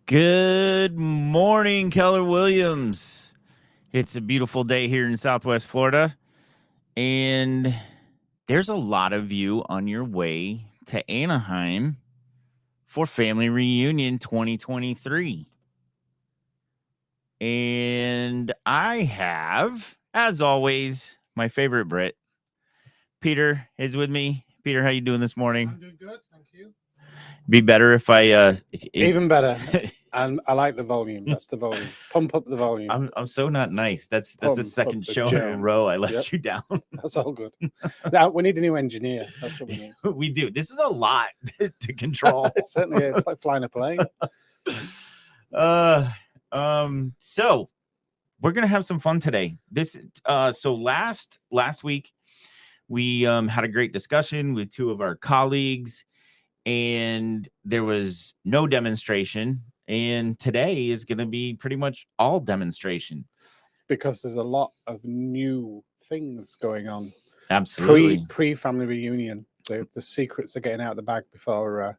Good morning, Keller Williams. It's a beautiful day here in Southwest Florida, and there's a lot of you on your way to Anaheim for Family Reunion 2023. And I have, as always, my favorite Brit. Peter is with me. Peter, how you doing this morning? I'm doing good, thank you. Be better if I Even better. And I like the volume. That's the volume. Pump up the volume. I'm so not nice. That's the Pump second up the show in a jam. row I let Yep. you down. That's all good. Now we need a new engineer. That's what we need. We do. This is a lot to control. It certainly is. It's like flying a plane. So we're gonna have some fun today. So last week we had a great discussion with two of our colleagues, and there was no demonstration. And today is going to be pretty much all demonstration because there's a lot of new things going on. Absolutely. Pre family reunion. The secrets are getting out of the bag before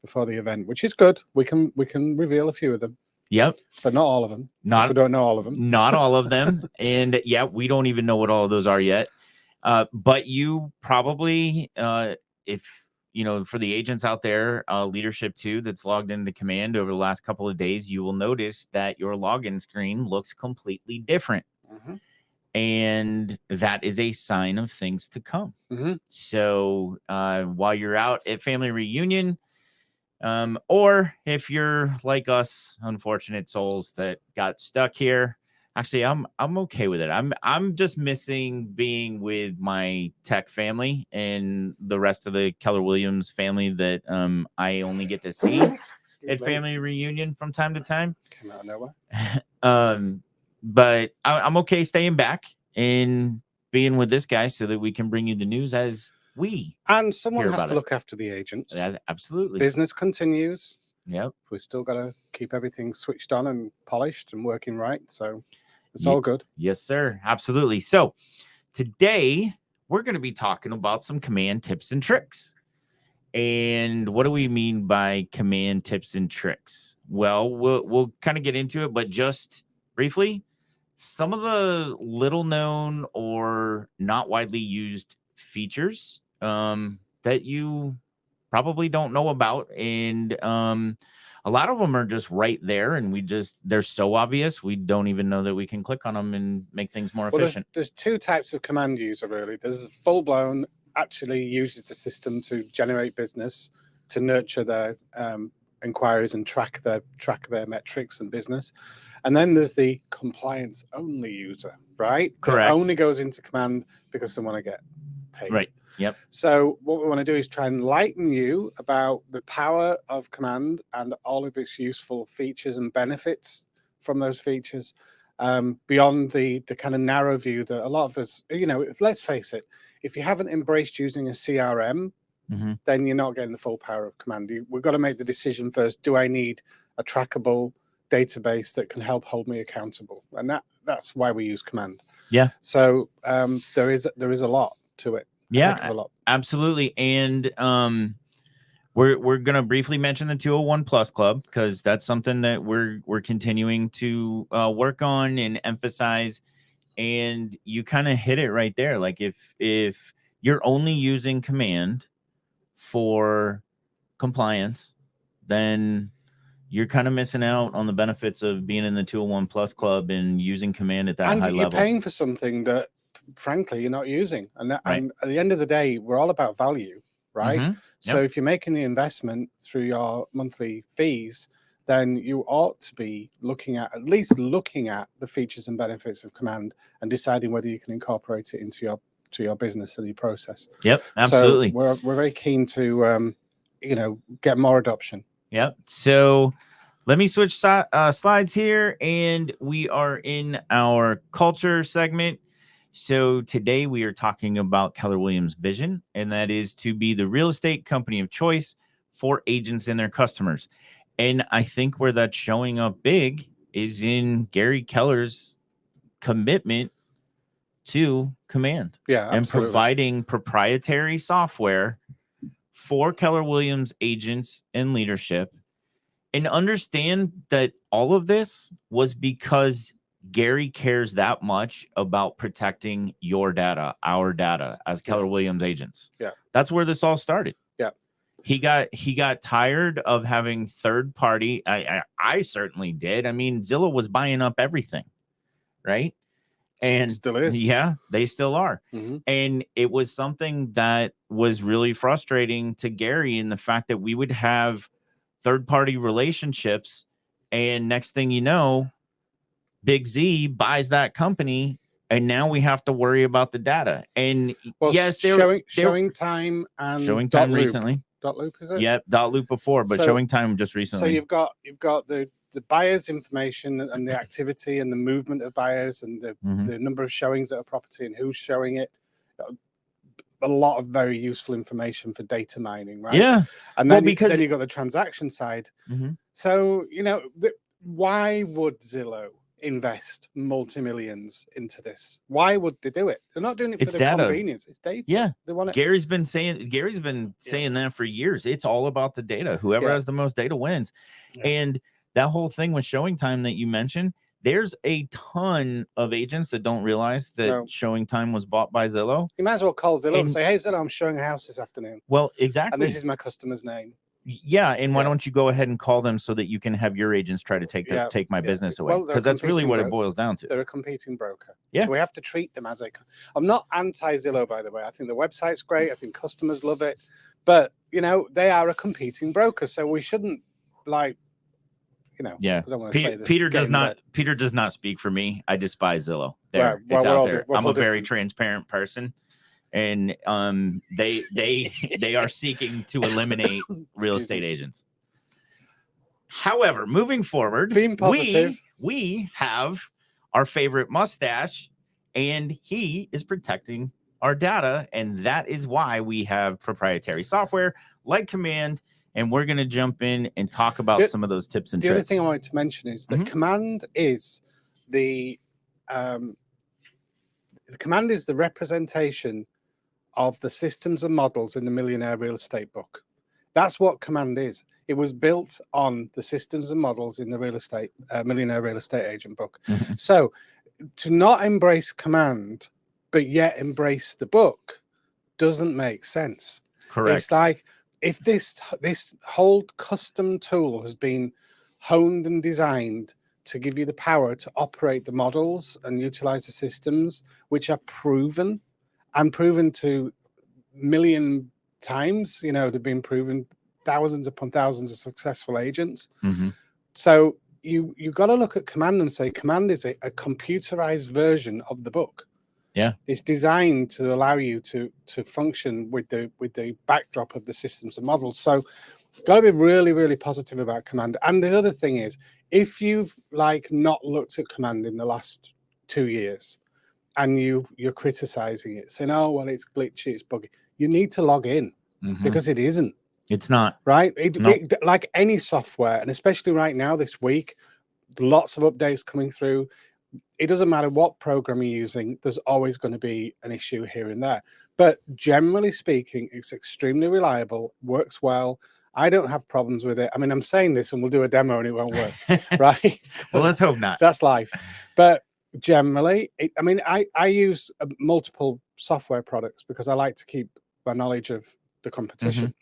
the event, which is good. We can reveal a few of them. Yep. But not all of them. We don't know all of them. Not all of them. And yeah, we don't even know what all of those are yet. But you probably, if you know, for the agents out there, leadership too, that's logged into command over the last couple of days, you will notice that your login screen looks completely different. Mm-hmm. And that is a sign of things to come. Mm-hmm. So while you're out at family reunion, or if you're like us, unfortunate souls that got stuck here, actually, I'm okay with it. I'm just missing being with my tech family and the rest of the Keller Williams family that I only get to see at family reunion from time to time. Came out of nowhere. But I'm okay staying back and being with this guy so that we can bring you the news as we. And someone has to look after the agents. Yeah, absolutely. Business continues. Yep. We've still got to keep everything switched on and polished and working right. So it's all good. Yes, sir. Absolutely. So today we're going to be talking about some command tips and tricks. And what do we mean by command tips and tricks? Well, we'll kind of get into it, but just briefly, some of the little known or not widely used features that you probably don't know about. And a lot of them are just right there, and they're so obvious we don't even know that we can click on them and make things more efficient. There's two types of command user, really. There's a full-blown, actually uses the system to generate business, to nurture their inquiries and track their metrics and business. And then there's the compliance only user, right? Correct. That only goes into command because they want to get paid. Right. Yep. So what we want to do is try and enlighten you about the power of command and all of its useful features and benefits from those features, beyond the kind of narrow view that a lot of us, let's face it, if you haven't embraced using a CRM, then you're not getting the full power of command. We've got to make the decision first. Do I need a trackable database that can help hold me accountable? And that's why we use command. Yeah. So there is a lot to it. Yeah, absolutely. And we're gonna briefly mention the 201 Plus Club because that's something that we're continuing to work on and emphasize. And you kind of hit it right there. Like if you're only using command for compliance, then you're kind of missing out on the benefits of being in the 201 Plus Club and using command at that high level. And you're paying for something that, frankly, you're not using. And at the end of the day, we're all about value, right? Mm-hmm. Yep. So if you're making the investment through your monthly fees, then you ought to be at least looking at the features and benefits of command and deciding whether you can incorporate it into your business and your process. Yep, absolutely. So we're very keen to get more adoption. Yep. So let me switch slides here, and we are in our culture segment. So today we are talking about Keller Williams' vision, and that is to be the real estate company of choice for agents and their customers. And I think where that's showing up big is in Gary Keller's commitment to command. Yeah, absolutely. And providing proprietary software for Keller Williams agents and leadership. And understand that all of this was because Gary cares that much about protecting your data, our data as Keller Williams agents. Yeah. That's where this all started. Yeah. He got tired of having third party. I certainly did. I mean, Zillow was buying up everything, right? And still is. Yeah, they still are. Mm-hmm. And it was something that was really frustrating to Gary in the fact that we would have third-party relationships, and next thing you know, Big Z buys that company, and now we have to worry about the data. And yes, showing time and showing time recently. Dotloop, is it? Yep, Dotloop before, but showing time just recently. So you've got the buyer's information and the activity and the movement of buyers and the number of showings at a property and who's showing it. A lot of very useful information for data mining, right? Yeah. And then, then you've got the transaction side. So, why would Zillow invest multi-millions into this? Why would they do it? They're not doing it for the convenience. It's data. Yeah. They want it. Gary's been saying that for years. It's all about the data. Whoever has the most data wins. Yeah. And that whole thing with showing time that you mentioned, there's a ton of agents that don't realize that showing time was bought by Zillow. You might as well call Zillow and say, hey, Zillow, I'm showing a house this afternoon. Well, exactly. And this is my customer's name. Yeah. And why don't you go ahead and call them so that you can have your agents try to take my business away? Because that's really what it boils down to. They're a competing broker. Yeah. So we have to treat them as I'm not anti-Zillow, by the way. I think the website's great. I think customers love it. But, they are a competing broker. So we shouldn't yeah. I don't want to say this. Peter does not speak for me. I despise Zillow. It's out there. I'm a very transparent person, and they are seeking to eliminate real estate agents. However, moving forward, being positive, we have our favorite mustache, and he is protecting our data, and that is why we have proprietary software like Command. And we're going to jump in and talk about some of those tips and tricks. The other thing I wanted to mention is that Command is the Command is the representation of the systems and models in the Millionaire Real Estate book. That's what Command is. It was built on the systems and models in the Millionaire Real Estate Agent book. So to not embrace Command, but yet embrace the book doesn't make sense. Correct. It's like, if this whole custom tool has been honed and designed to give you the power to operate the models and utilize the systems, which are proven to million times, they've been proven thousands upon thousands of successful agents. So you got to look at Command and say, Command is a computerized version of the book. Yeah, it's designed to allow you to function with the backdrop of the systems and models. So got to be really, really positive about Command. And the other thing is, if you've not looked at Command in the last 2 years and you're criticizing it, saying, oh, well, it's glitchy, it's buggy, you need to log in because it isn't. It's not. Right? Like any software, and especially right now, this week, lots of updates coming through. It doesn't matter what program you're using, there's always going to be an issue here and there. But generally speaking, it's extremely reliable, works well. I don't have problems with it. I mean, I'm saying this and we'll do a demo and it won't work, right? Well, let's hope not. That's life. But generally, I use multiple software products because I like to keep my knowledge of the competition.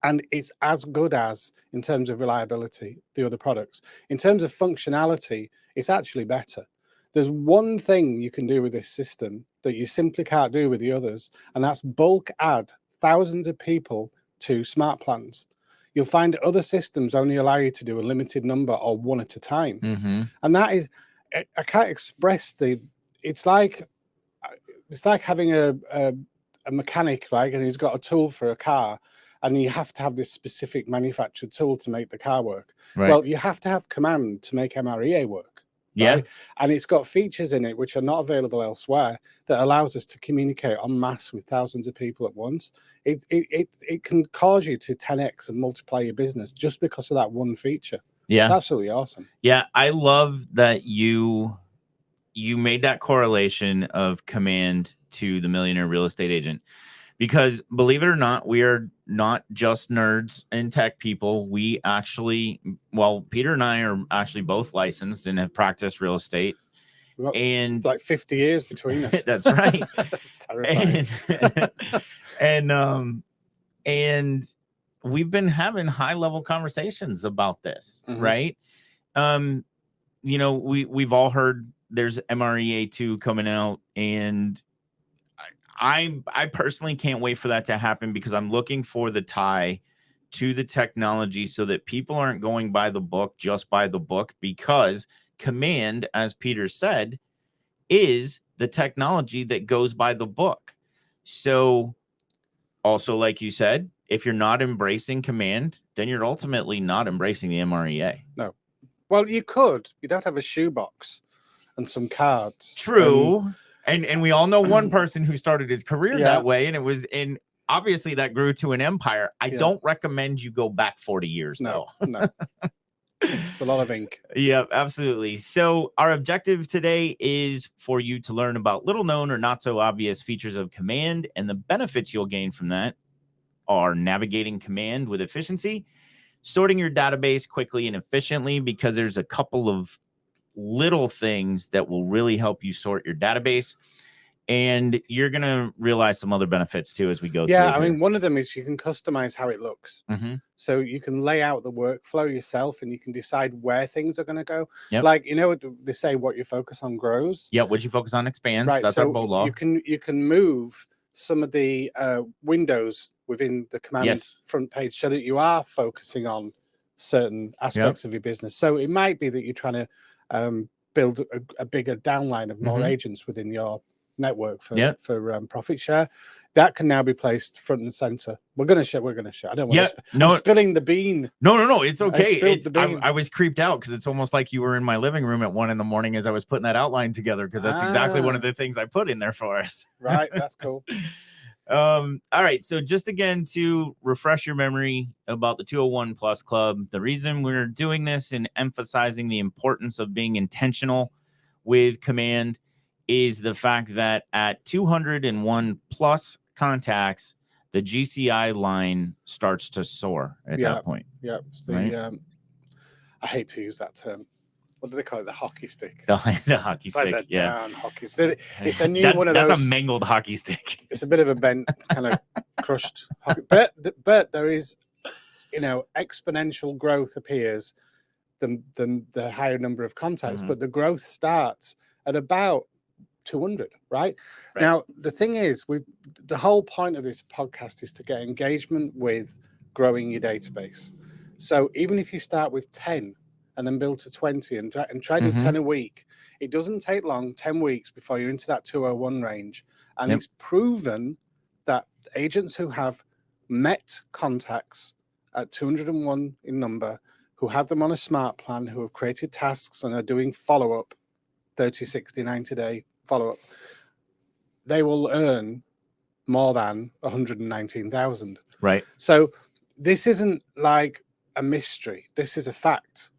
And it's as good as, in terms of reliability, the other products. In terms of functionality, it's actually better. There's one thing you can do with this system that you simply can't do with the others, and that's bulk add thousands of people to smart plans. You'll find other systems only allow you to do a limited number or one at a time. And that is, I can't express it's like having a mechanic, right? And he's got a tool for a car, and you have to have this specific manufactured tool to make the car work. Right. Well, you have to have Command to make MREA work. Yeah. Right? And it's got features in it which are not available elsewhere that allows us to communicate en masse with thousands of people at once. It can cause you to 10x and multiply your business just because of that one feature. Yeah. It's absolutely awesome. Yeah. I love that you made that correlation of Command to the Millionaire Real Estate Agent, because believe it or not, we are not just nerds and tech people. We actually, well, Peter and I are actually both licensed and have practiced real estate. And like 50 years between us. That's right. That's terrifying. And we've been having high level conversations about this, right? You know, we've all heard there's MREA2 coming out, and I personally can't wait for that to happen, because I'm looking for the tie to the technology so that people aren't going by the book, just by the book, because Command, as Peter said, is the technology that goes by the book. So also, like you said, if you're not embracing Command, then you're ultimately not embracing the MREA. No. Well, you'd have to have a shoebox and some cards. True. And we all know one person who started his career that way, and it was in, obviously that grew to an empire. I don't recommend you go back 40 years though. No. It's a lot of ink. Yeah, absolutely. So our objective today is for you to learn about little known or not so obvious features of Command, and the benefits you'll gain from that are navigating Command with efficiency, sorting your database quickly and efficiently, because there's a couple of little things that will really help you sort your database. And you're going to realize some other benefits too as we go through. Yeah, I mean, one of them is you can customize how it looks. So you can lay out the workflow yourself, and you can decide where things are going to go. Like, you know, they say what you focus on grows. Yeah, what you focus on expands. Right. That's so our bold law. You can move some of the windows within the Command front page so that you are focusing on certain aspects of your business. So it might be that you're trying to build a bigger downline of more agents within your network for profit share. That can now be placed front and center. We're gonna show. I don't want to. I'm spilling the bean. No, it's okay. I was creeped out because it's almost like you were in my living room at 1 a.m. as I was putting that outline together, because that's exactly one of the things I put in there for us. Right, that's cool. All right, so just again to refresh your memory about the 201 Plus Club, the reason we're doing this and emphasizing the importance of being intentional with Command is the fact that at 201 plus contacts, the GCI line starts to soar at that point. Yeah, I hate to use that term. What do they call it? The hockey stick. The hockey stick. Like hockey stick. It's a new one of those. That's a mangled hockey stick. It's a bit of a bent, kind of crushed hockey. But there is, you know, exponential growth appears than the higher number of contacts. But the growth starts at about 200, right? Now, the thing is, the whole point of this podcast is to get engagement with growing your database. So even if you start with 10 and then build to 20 and try to do 10 a week, it doesn't take long, 10 weeks before you're into that 201 range. And it's proven that agents who have met contacts at 201 in number, who have them on a smart plan, who have created tasks and are doing follow-up, 30, 60, 90-day follow-up, they will earn more than 119,000. Right. So this isn't like a mystery. This is a fact.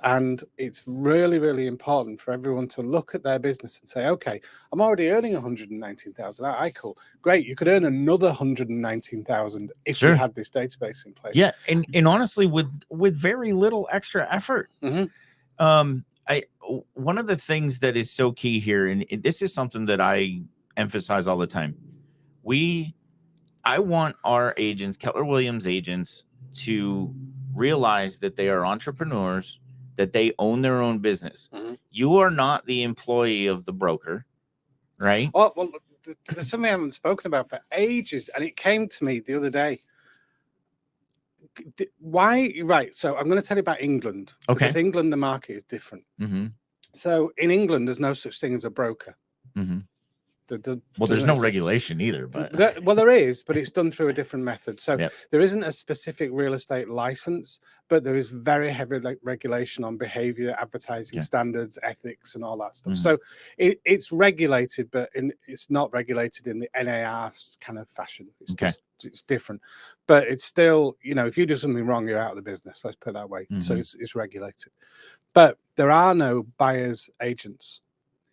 And it's really, really important for everyone to look at their business and say, okay, I'm already earning 119,000. Cool. Great. You could earn another 119,000 if you had this database in place. Yeah. And honestly, with very little extra effort. One of the things that is so key here, and this is something that I emphasize all the time. I want our agents, Keller Williams agents, to realize that they are entrepreneurs, that they own their own business. You are not the employee of the broker, right? Oh, well, there's something I haven't spoken about for ages, and it came to me the other day. Why? Right. So I'm going to tell you about England. Okay. Because England, the market is different. So in England, there's no such thing as a broker. There's no regulation either. But there is, but it's done through a different method. So there isn't a specific real estate license, but there is very heavy regulation on behavior, advertising standards, ethics, and all that stuff. So it's regulated, but it's not regulated in the NAR kind of fashion. It's different, but it's still, you know, if you do something wrong, you're out of the business. Let's put it that way. So it's regulated, but there are no buyers agents.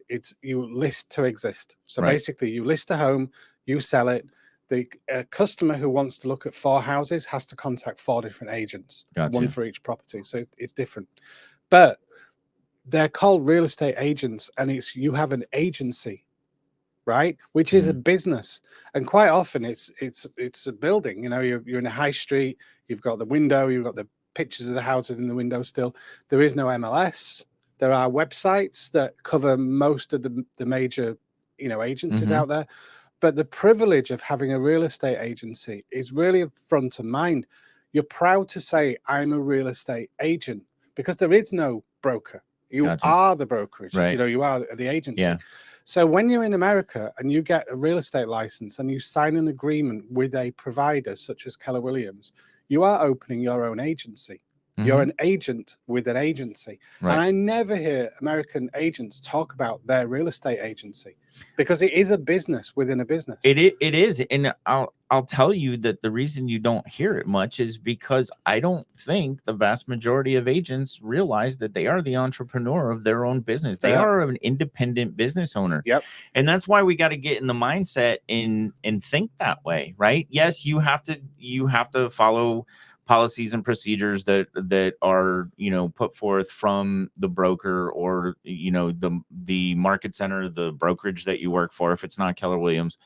It's you list to exist. So basically you list a home, you sell it, the customer who wants to look at 4 houses has to contact 4 different agents, Gotcha. one for each property. So it's different. But they're called real estate agents, and you have an agency, right? Which is a business. And quite often it's a building. You're in a high street, you've got the window, you've got the pictures of the houses in the window still. There is no MLS. There are websites that cover most of the major, agencies out there. But the privilege of having a real estate agency is really front of mind. You're proud to say, I'm a real estate agent, because there is no broker. You are the brokerage. Right. You are the agency. Yeah. So when you're in America and you get a real estate license and you sign an agreement with a provider such as Keller Williams, you are opening your own agency. You're an agent with an agency. Right. And I never hear American agents talk about their real estate agency, because it is a business within a business. It is. And I'll tell you that the reason you don't hear it much is because I don't think the vast majority of agents realize that they are the entrepreneur of their own business. They are an independent business owner. Yep. And that's why we got to get in the mindset and think that way, right? Yes, you have to follow policies and procedures that are, put forth from the broker or, the market center, the brokerage that you work for, if it's not Keller Williams.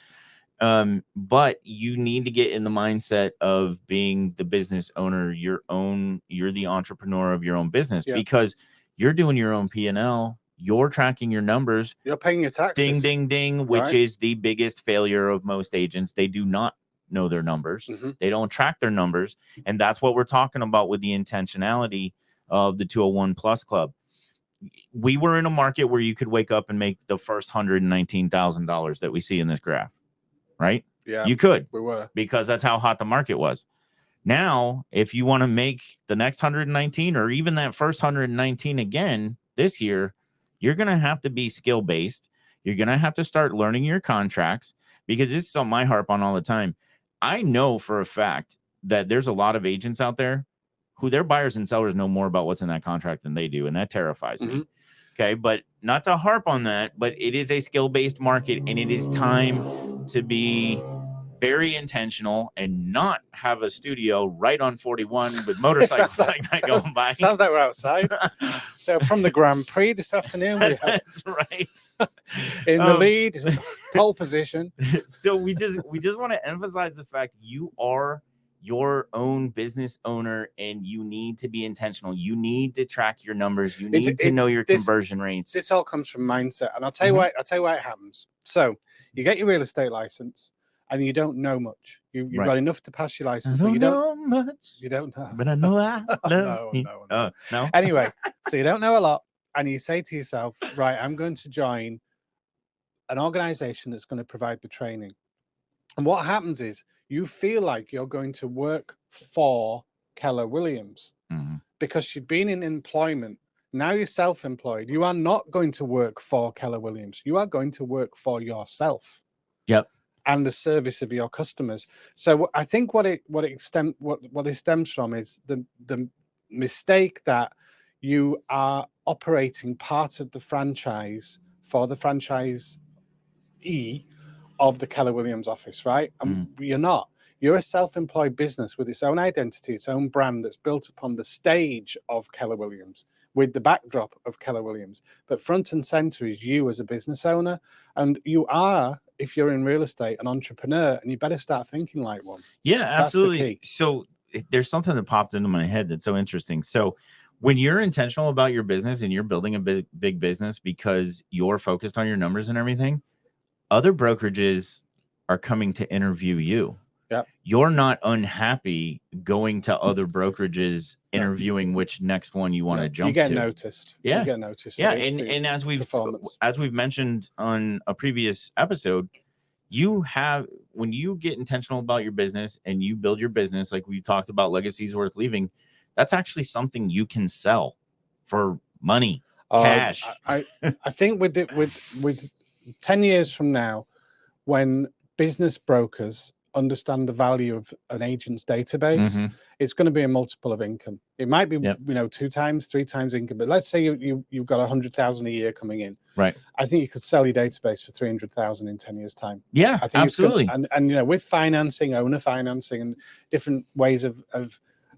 But you need to get in the mindset of being the business owner, you're the entrepreneur of your own business, because you're doing your own P&L, you're tracking your numbers, you're paying your taxes. Ding, ding, ding, which is the biggest failure of most agents. They do not know their numbers. They don't track their numbers. And that's what we're talking about with the intentionality of the 201 Plus Club. We were in a market where you could wake up and make the first $119,000 that we see in this graph, right? Yeah, you could. We were, because that's how hot the market was. Now, if you want to make the next 119 or even that first 119 again this year, you're going to have to be skill based. You're going to have to start learning your contracts, because this is something I harp on all the time. I know for a fact that there's a lot of agents out there who their buyers and sellers know more about what's in that contract than they do. And that terrifies me. Okay. But not to harp on that, but it is a skill-based market, and it is time to be very intentional and not have a studio right on 41 with motorcycles like that going by. Sounds like we're outside. So from the Grand Prix this afternoon, that's right. In the lead, pole position. So we just want to emphasize the fact you are your own business owner, and you need to be intentional. You need to track your numbers. You need to know your conversion rates. This all comes from mindset, and I'll tell you why. I'll tell you why it happens. So you get your real estate license, and you don't know much. You've got enough to pass your license, but you don't know much. You don't know, but I know I love no. Anyway, so you don't know a lot, and you say to yourself, right, I'm going to join an organization that's going to provide the training. And what happens is you feel like you're going to work for Keller Williams because you've been in employment. Now you're self-employed. You are not going to work for Keller Williams. You are going to work for yourself. Yep. And the service of your customers. So I think what it stems from is the mistake that you are operating part of the franchise for the franchisee of the Keller Williams office, right? You're not. You're a self-employed business with its own identity, its own brand that's built upon the stage of Keller Williams, with the backdrop of Keller Williams. But front and center is you as a business owner. And you are, if you're in real estate, an entrepreneur, and you better start thinking like one. Yeah, absolutely. So there's something that popped into my head that's so interesting. So when you're intentional about your business and you're building a big business because you're focused on your numbers and everything, other brokerages are coming to interview you. Yep. You're not unhappy going to other brokerages, interviewing which next one you want to jump to. You get noticed. Yeah. You get noticed. Yeah. And as we've mentioned on a previous episode, when you get intentional about your business and you build your business, like we talked about legacies worth leaving, that's actually something you can sell for money, cash. I think with 10 years from now, when business brokers understand the value of an agent's database, it's going to be a multiple of income. It might be, 2 times, 3 times income, but let's say you've got 100,000 a year coming in. Right. I think you could sell your database for 300,000 in 10 years' time. Yeah, I think absolutely. and with financing, owner financing, and different ways of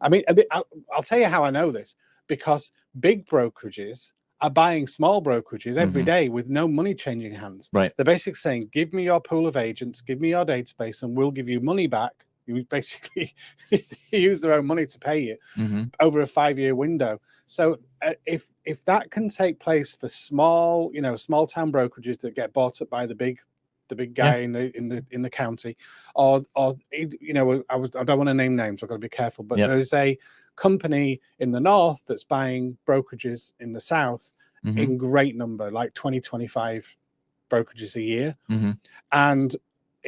I mean, I'll tell you how I know this, because big brokerages are buying small brokerages every day with no money changing hands. Right. They're basically saying, give me your pool of agents, give me your database, and we'll give you money back. You basically use their own money to pay you over a 5-year window. So if that can take place for small town brokerages that get bought up by the big guy in the county, or I don't want to name names, I've got to be careful, but there's a company in the north that's buying brokerages in the south in great number, like 20-25 brokerages a year, and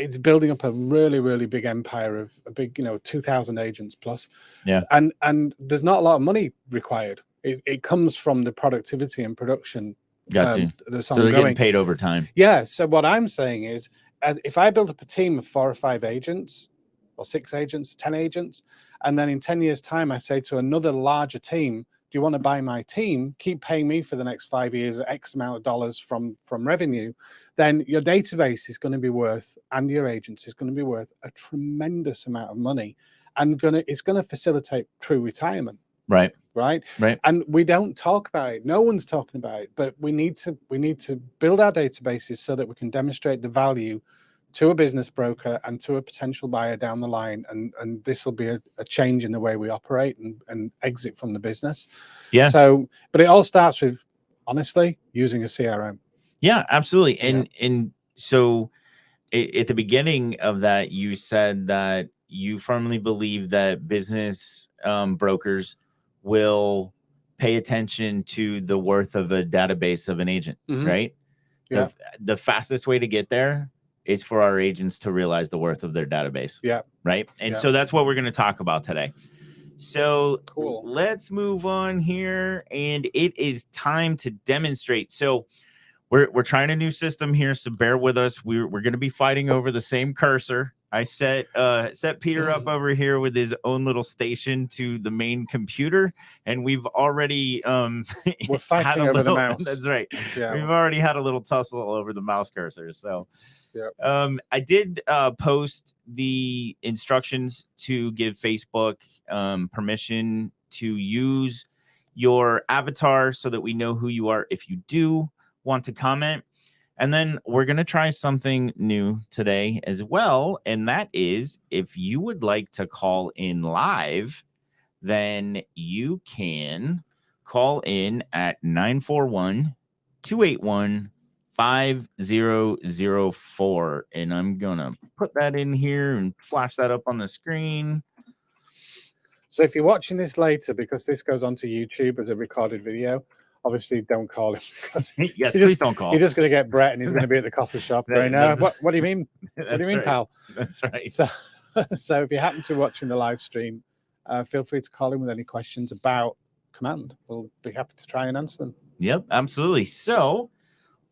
it's building up a really, really big empire of a big 2,000 agents plus. And there's not a lot of money required. It comes from the productivity and production. Gotcha. So they're getting paid over time. Yeah. So what I'm saying is, if I build up a team of 4 or 5 agents, or 6 agents, 10 agents, and then in 10 years' time, I say to another larger team, do you want to buy my team? Keep paying me for the next 5 years X amount of dollars from revenue. Then your database is going to be worth, and your agents is going to be worth a tremendous amount of money, and it's going to facilitate true retirement. Right. And we don't talk about it. No one's talking about it, but we need to build our databases so that we can demonstrate the value to a business broker and to a potential buyer down the line. And this will be a change in the way we operate and exit from the business. Yeah. So, but it all starts with, honestly, using a CRM. Yeah, absolutely. And so at the beginning of that, you said that you firmly believe that business brokers will pay attention to the worth of a database of an agent, right? Yeah. The fastest way to get there is for our agents to realize the worth of their database. Yeah. Right. And so that's what we're going to talk about today. So cool. Let's move on here. And it is time to demonstrate. So we're trying a new system here, so bear with us. We're going to be fighting over the same cursor. I set Peter up over here with his own little station to the main computer, and we've already we're fighting over the mouse. That's right. Yeah, we've already had a little tussle over the mouse cursor. So yeah. I did post the instructions to give Facebook permission to use your avatar so that we know who you are if you do want to comment. And then we're going to try something new today as well. And that is, if you would like to call in live, then you can call in at 941-281-5004. And I'm going to put that in here and flash that up on the screen. So if you're watching this later, because this goes onto YouTube as a recorded video, obviously don't call him. Yes, please don't call. You're just going to get Brett and he's going to be at the coffee shop going, what do you mean? What do you mean, pal? That's right. So if you happen to be watching the live stream, feel free to call in with any questions about Command. We'll be happy to try and answer them. Yep, absolutely. So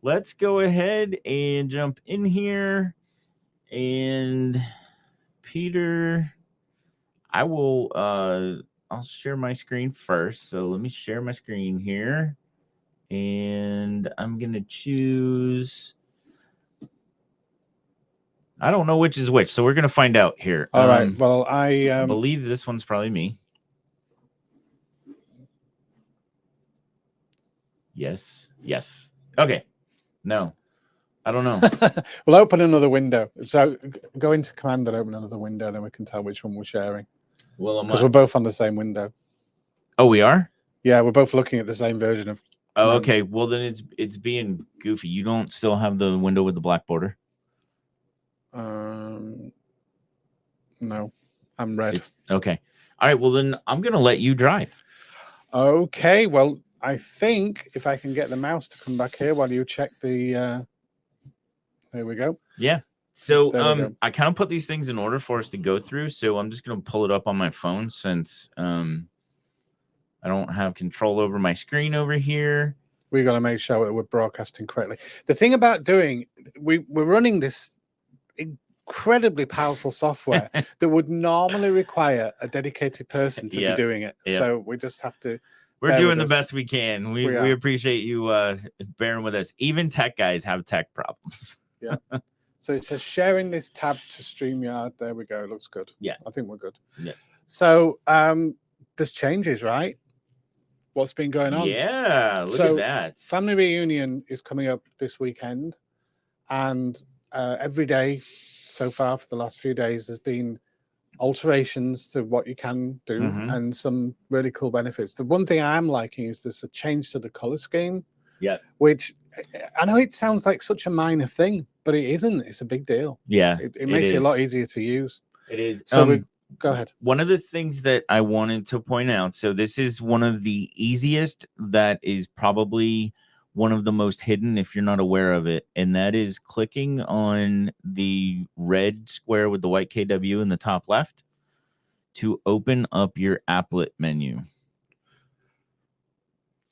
let's go ahead and jump in here. And Peter, I'll share my screen first. So let me share my screen here. And I'm going to choose. I don't know which is which. So we're going to find out here. All right. Well, I believe this one's probably me. Yes. Okay. No, I don't know. We'll open another window. So go into Command and open another window. Then we can tell which one we're sharing. Well, because we're both on the same window. Oh, we are? Yeah, we're both looking at the same version of. Oh, okay. Well, then it's being goofy. You don't still have the window with the black border? No, I'm red. Okay. All right. Well, then I'm going to let you drive. Okay. Well, I think if I can get the mouse to come back here while you check the. There we go. Yeah. So I kind of put these things in order for us to go through. So I'm just going to pull it up on my phone since I don't have control over my screen over here. We got to make sure that we're broadcasting correctly. The thing about we're running this incredibly powerful software that would normally require a dedicated person to be doing it. So we just have to. We're doing the best we can. We appreciate you bearing with us. Even tech guys have tech problems. Yeah. So it says sharing this tab to StreamYard. There we go. It looks good. Yeah. I think we're good. Yeah. So there's changes, right? What's been going on? Yeah. Look at that. Family reunion is coming up this weekend. And every day so far for the last few days, there's been alterations to what you can do and some really cool benefits. The one thing I'm liking is there's a change to the color scheme. Yeah. Which I know it sounds like such a minor thing, but it isn't. It's a big deal. Yeah. It makes it a lot easier to use. It is. So go ahead. One of the things that I wanted to point out, so this is one of the easiest that is probably one of the most hidden if you're not aware of it, and that is clicking on the red square with the white KW in the top left to open up your applet menu.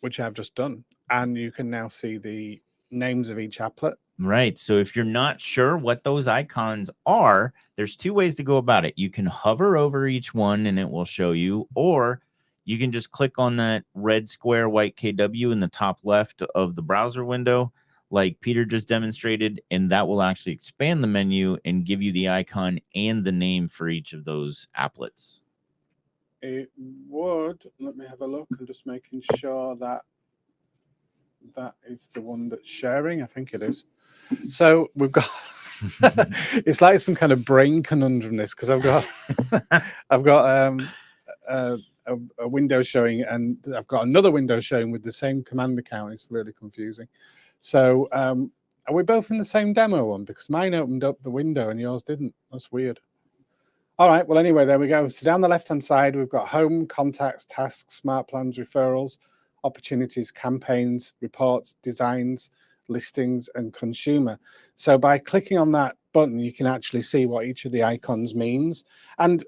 Which I've just done. And you can now see the names of each applet. Right. So if you're not sure what those icons are, there's two ways to go about it. You can hover over each one and it will show you, or you can just click on that red square white KW in the top left of the browser window, like Peter just demonstrated, and that will actually expand the menu and give you the icon and the name for each of those applets. It would. Let me have a look. I'm just making sure that that is the one that's sharing. I think it is. So we've got it's like some kind of brain conundrum this, because I've got a window showing and I've got another window showing with the same command account. It's really confusing. So are we both in the same demo one? Because mine opened up the window and yours didn't. That's weird. All right. Well, anyway, there we go. So down the left-hand side, we've got home, contacts, tasks, smart plans, referrals, opportunities, campaigns, reports, designs, listings, and consumer. So by clicking on that button, you can actually see what each of the icons means. And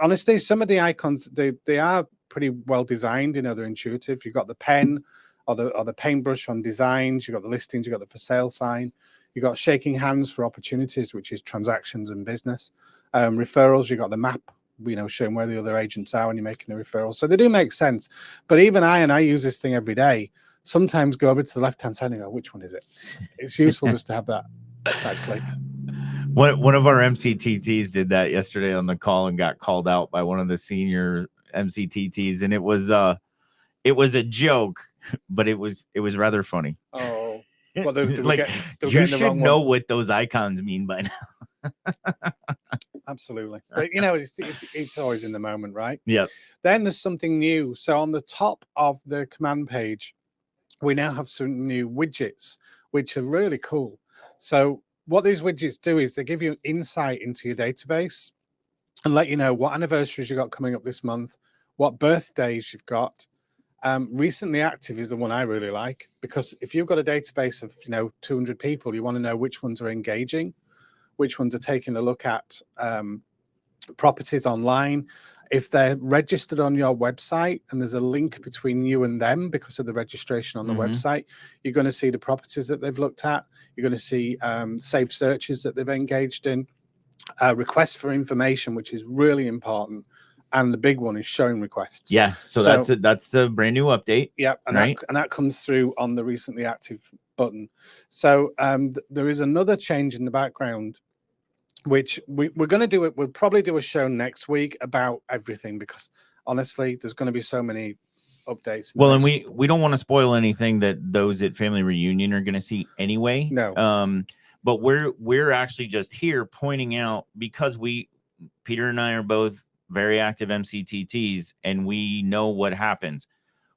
honestly, some of the icons, they are pretty well designed. You know, they're intuitive. You've got the pen or the paintbrush on designs. You've got the listings. You've got the for sale sign. You've got shaking hands for opportunities, which is transactions and business. Referrals, you've got the map, you know, showing where the other agents are when you're making a referral. So they do make sense. But even I use this thing every day, sometimes go over to the left-hand side and go, which one is it? It's useful just to have that click. One of our MCTTs did that yesterday on the call and got called out by one of the senior MCTTs, and it was a joke, but it was rather funny. Oh, well, you should know what those icons mean by now. Absolutely. But you know, it's always in the moment, right? Yeah. Then there's something new. So on the top of the command page, we now have some new widgets, which are really cool. So what these widgets do is they give you insight into your database and let you know what anniversaries you got coming up this month, what birthdays you've got. Recently active is the one I really like, because if you've got a database of 200 people, you want to know which ones are engaging, which ones are taking a look at properties online. If they're registered on your website and there's a link between you and them because of the registration on the website, you're going to see the properties that they've looked at. You're going to see saved searches that they've engaged in, requests for information, which is really important. And the big one is showing requests. Yeah, so that's a brand new update. Yeah, and that comes through on the recently active button. So there is another change in the background, which we're going to do it. We'll probably do a show next week about everything, because honestly, there's going to be so many updates. Well, and we don't want to spoil anything that those at Family Reunion are going to see anyway. No. But we're actually just here pointing out, because Peter and I are both very active MCTTs, and we know what happens.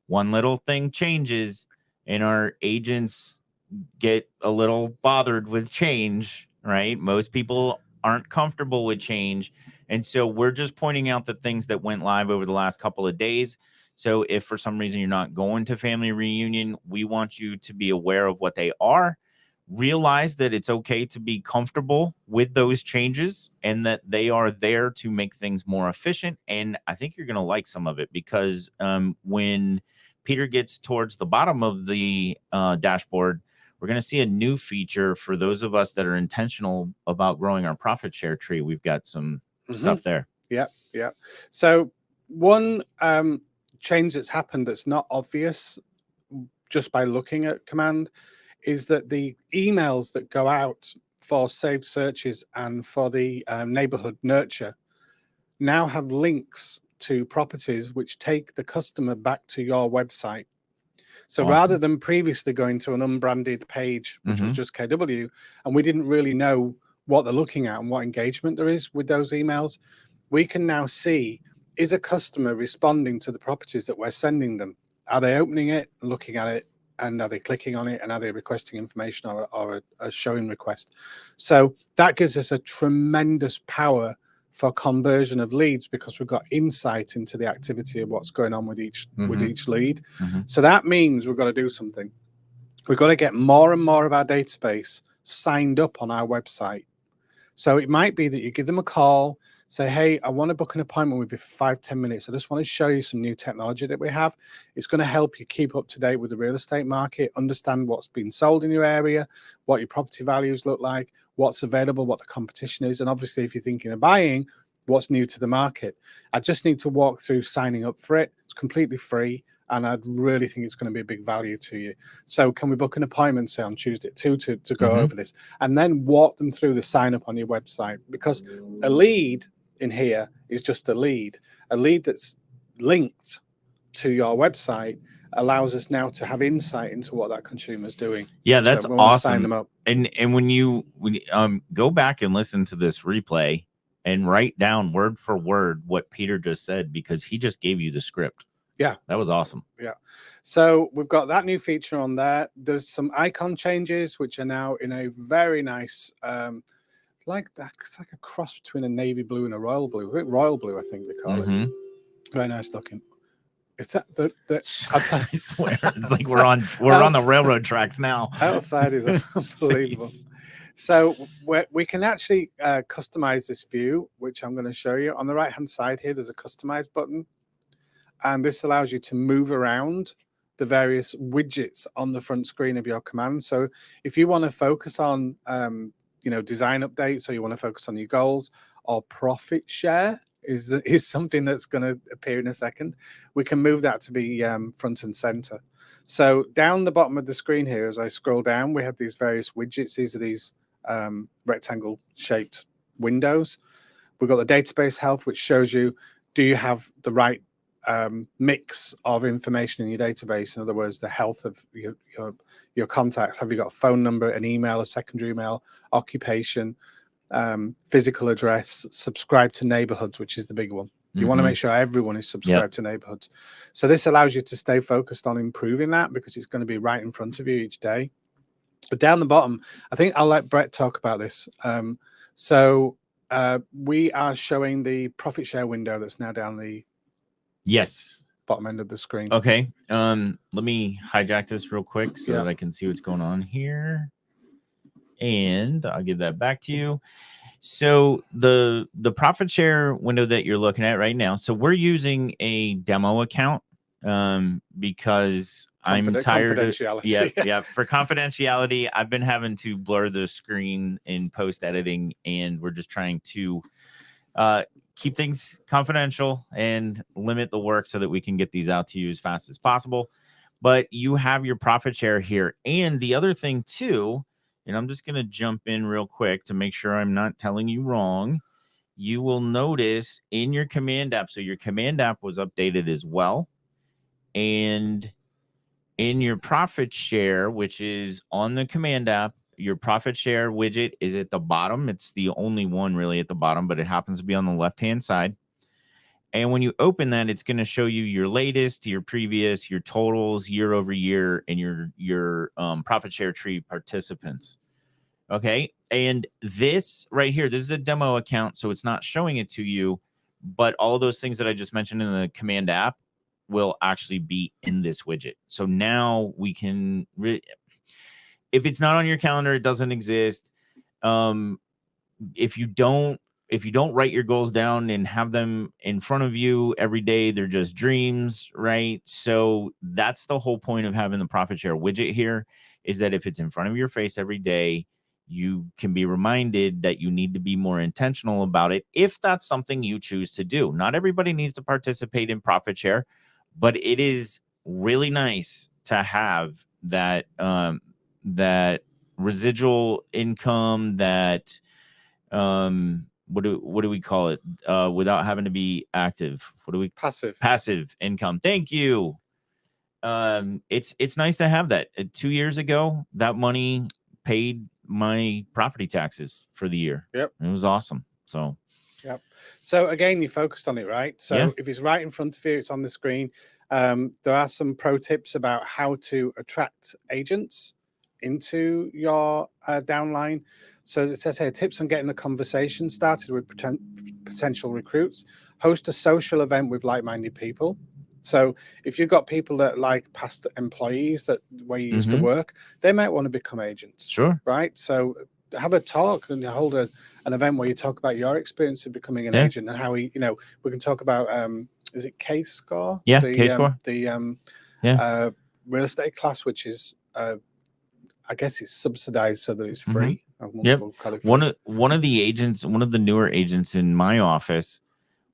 One little thing changes and our agents get a little bothered with change, right? Most people aren't comfortable with change. And so we're just pointing out the things that went live over the last couple of days. So if for some reason you're not going to Family Reunion, we want you to be aware of what they are. Realize that it's okay to be comfortable with those changes and that they are there to make things more efficient. And I think you're going to like some of it, because when Peter gets towards the bottom of the dashboard, we're going to see a new feature for those of us that are intentional about growing our profit share tree. We've got some stuff there. Yeah. So one change that's happened that's not obvious just by looking at command is that the emails that go out for saved searches and for the neighborhood nurture now have links to properties which take the customer back to your website. So rather than previously going to an unbranded page, which was just KW, and we didn't really know what they're looking at and what engagement there is with those emails, we can now see, is a customer responding to the properties that we're sending them? Are they opening it, looking at it, and are they clicking on it, and are they requesting information or a showing request? So that gives us a tremendous power for conversion of leads, because we've got insight into the activity of what's going on with each lead. So that means we've got to do something. We've got to get more and more of our database signed up on our website. So it might be that you give them a call, say, hey, I want to book an appointment with you for 5-10 minutes. I just want to show you some new technology that we have. It's going to help you keep up to date with the real estate market, understand what's been sold in your area, what your property values look like, what's available, what the competition is. And obviously, if you're thinking of buying, what's new to the market. I just need to walk through signing up for it. It's completely free. And I really think it's going to be a big value to you. So can we book an appointment, say on Tuesday at 2 to go over this, and then walk them through the sign up on your website? Because a lead in here is just a lead. A lead that's linked to your website allows us now to have insight into what that consumer is doing. Yeah, that's awesome. Sign them up. And when you go back and listen to this replay and write down word for word what Peter just said, because he just gave you the script. Yeah, that was awesome. Yeah. So we've got that new feature on there. There's some icon changes, which are now in a very nice, like that. It's like a cross between a navy blue and a royal blue. Royal blue, I think they call it. Very nice looking. It's that I swear, it's like we're on the railroad tracks now. Outside is unbelievable. So we can actually customize this view, which I'm going to show you. On the right hand side here, there's a customize button. And this allows you to move around the various widgets on the front screen of your command. So if you want to focus on, design updates, or you want to focus on your goals, or profit share is something that's going to appear in a second, we can move that to be front and center. So down the bottom of the screen here, as I scroll down, we have these various widgets. These are these rectangle shaped windows. We've got the database health, which shows you, do you have the right mix of information in your database? In other words, the health of your contacts. Have you got a phone number, an email, a secondary email, occupation, physical address, subscribe to neighborhoods, which is the big one. You want to make sure everyone is subscribed to neighborhoods. So this allows you to stay focused on improving that, because it's going to be right in front of you each day. But down the bottom, I think I'll let Brett talk about this. We are showing the profit share window that's now down the bottom end of the screen. Okay. Let me hijack this real quick so that I can see what's going on here. And I'll give that back to you. So the profit share window that you're looking at right now. So we're using a demo account because I'm tired of for confidentiality. I've been having to blur the screen in post editing, and we're just trying to keep things confidential and limit the work so that we can get these out to you as fast as possible. But you have your profit share here. And the other thing too, and I'm just going to jump in real quick to make sure I'm not telling you wrong. You will notice in your command app, so your command app was updated as well. And in your profit share, which is on the command app, your profit share widget is at the bottom. It's the only one really at the bottom, but it happens to be on the left-hand side. And when you open that, it's going to show you your latest, your previous, your totals year over year, and your profit share tree participants. Okay. And this right here, this is a demo account, so it's not showing it to you, but all of those things that I just mentioned in the command app will actually be in this widget. So now we can if it's not on your calendar, it doesn't exist. If you don't write your goals down and have them in front of you every day, they're just dreams, right? So that's the whole point of having the profit share widget here, is that if it's in front of your face every day, you can be reminded that you need to be more intentional about it if that's something you choose to do. Not everybody needs to participate in profit share, but it is really nice to have that that residual income, that what do we call it, without having to be active? What do we passive income? Thank you. It's nice to have that. 2 years ago, that money paid my property taxes for the year. Yep. It was awesome. So yep. So again, you focused on it, right? So yeah. if it's right in front of you, it's on the screen. There are some pro tips about how to attract agents into your downline. So it says here, tips on getting the conversation started with potential recruits. Host a social event with like-minded people. So if you've got people that like past employees that where you used to work, they might want to become agents. Sure. Right. So have a talk and hold an event where you talk about your experience of becoming an agent and how we can talk about is it K-score? Yeah, K-score. The real estate class, which is I guess it's subsidized so that it's free. Yep. One of the agents, one of the newer agents in my office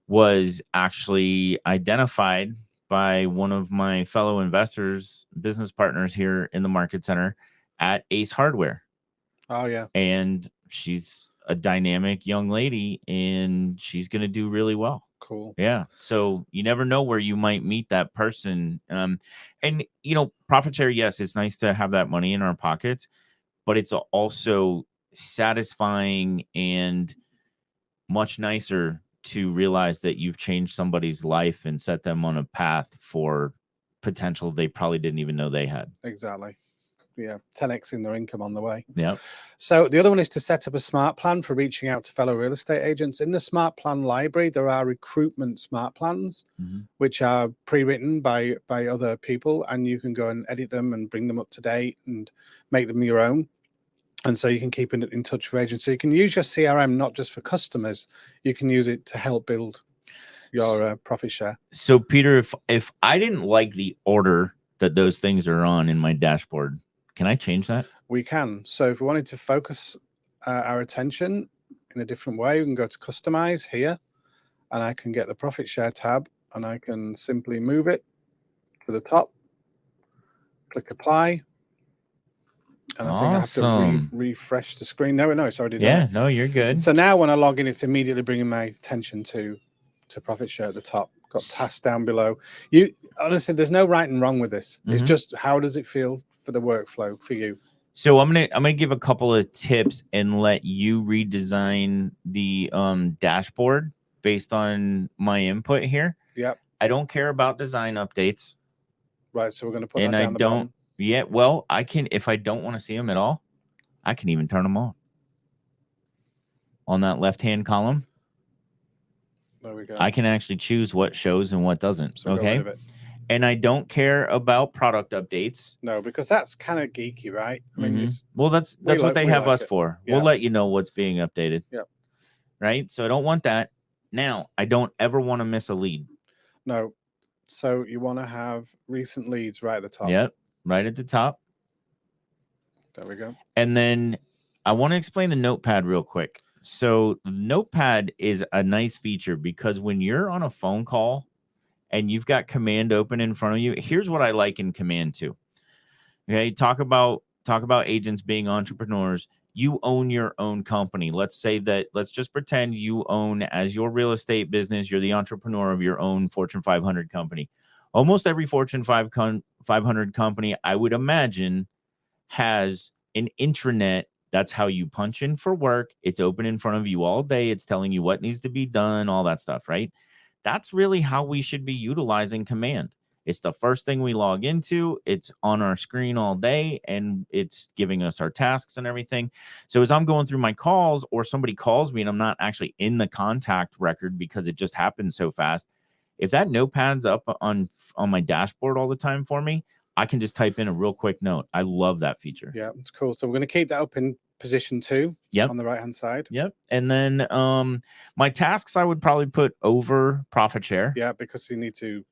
was actually identified by one of my fellow investors, business partners here in the market center at Ace Hardware. Oh yeah. And she's a dynamic young lady and she's going to do really well. Cool. Yeah. So you never know where you might meet that person. And profit share, yes, it's nice to have that money in our pockets, but it's also satisfying and much nicer to realize that you've changed somebody's life and set them on a path for potential they probably didn't even know they had. Exactly. Yeah, 10x in their income on the way. Yeah. So the other one is to set up a smart plan for reaching out to fellow real estate agents. In the smart plan library, there are recruitment smart plans, which are pre-written by other people, and you can go and edit them and bring them up to date and make them your own. And so you can keep in touch with agents. So you can use your CRM not just for customers, you can use it to help build your profit share. So Peter, if I didn't like the order that those things are on in my dashboard, can I change that? We can. So if we wanted to focus our attention in a different way, we can go to customize here, and I can get the profit share tab, and I can simply move it to the top, click apply. And I think I have to refresh the screen. No, it's already done. Yeah, no, you're good. So now when I log in, it's immediately bringing my attention to profit share at the top. Got tasks down below. You honestly, there's no right and wrong with this. It's just how does it feel for the workflow for you? So I'm gonna give a couple of tips and let you redesign the dashboard based on my input here. Yep. I don't care about design updates. Right. So we're gonna put that down the bottom. Yeah, well, I can, if I don't want to see them at all, I can even turn them off. On that left-hand column, there we go. I can actually choose what shows and what doesn't. So okay. And I don't care about product updates. No, because that's kind of geeky, right? I mean, well, that's what they have us for. Yeah. We'll let you know what's being updated. Yep. Right. So I don't want that. Now, I don't ever want to miss a lead. No. So you want to have recent leads right at the top. Yep. Right at the top. There we go. And then I want to explain the notepad real quick. So the notepad is a nice feature because when you're on a phone call and you've got command open in front of you, here's what I like in command too. Okay. Talk about agents being entrepreneurs. You own your own company. Let's just pretend you own, as your real estate business, you're the entrepreneur of your own Fortune 500 company. Almost every Fortune 500 company, I would imagine, has an intranet. That's how you punch in for work. It's open in front of you all day. It's telling you what needs to be done, all that stuff, right? That's really how we should be utilizing command. It's the first thing we log into. It's on our screen all day, and it's giving us our tasks and everything. So as I'm going through my calls, or somebody calls me and I'm not actually in the contact record because it just happens so fast, if that notepad's up on my dashboard all the time for me, I can just type in a real quick note. I love that feature. Yeah, it's cool. So we're going to keep that up in position 2. Yep. On the right hand side. Yep. And then my tasks I would probably put over profit share. Yeah, because you need to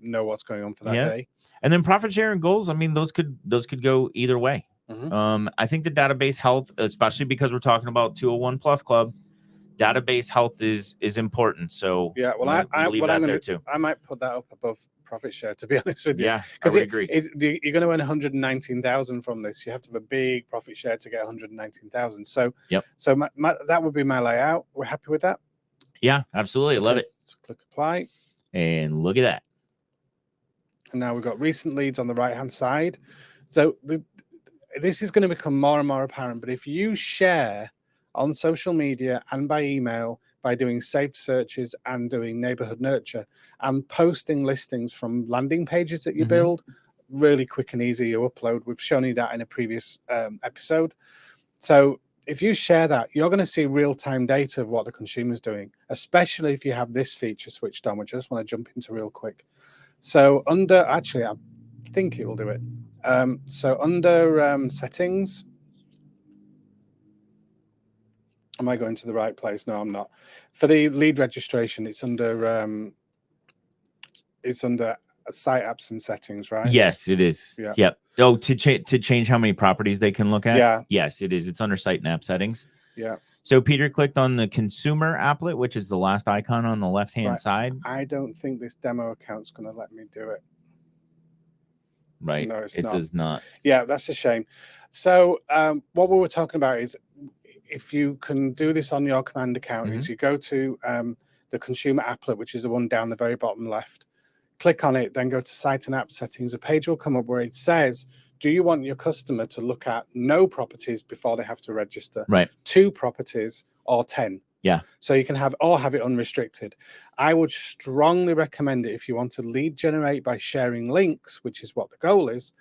know what's going on for that day. And then profit sharing goals, I mean, those could go either way. I think the database health, especially because we're talking about 201 plus club, database health is important. So yeah, well, I'm gonna leave that there too. I might put that up above profit share, to be honest with you. Yeah, I would agree. You're going to earn 119,000 from this. You have to have a big profit share to get 119,000. So yep. So that would be my layout. We're happy with that. Yeah, absolutely. I love it. So click apply, and look at that. And now we've got recent leads on the right hand side. So this is going to become more and more apparent. But if you share on social media and by email, by doing saved searches and doing neighborhood nurture and posting listings from landing pages that you build, really quick and easy, you upload. We've shown you that in a previous episode. So if you share that, you're going to see real-time data of what the consumer's doing, especially if you have this feature switched on, which I just want to jump into real quick. So actually, I think it'll do it. So under settings, am I going to the right place? No, I'm not. For the lead registration, it's under site apps and settings, right? Yes, it is. Yeah. Yep. Oh, to change how many properties they can look at? Yeah. Yes, it is. It's under site and app settings. Yeah. So Peter clicked on the consumer applet, which is the last icon on the left-hand side. I don't think this demo account's going to let me do it. Right. No, it does not. Yeah, that's a shame. So what we were talking about is if you can do this on your command account, is you go to the consumer applet, which is the one down the very bottom left. Click on it, then go to site and app settings. A page will come up where it says, do you want your customer to look at no properties before they have to register? Right. 2 properties or 10. Yeah. So you can have it unrestricted. I would strongly recommend it if you want to lead generate by sharing links, which is what the goal is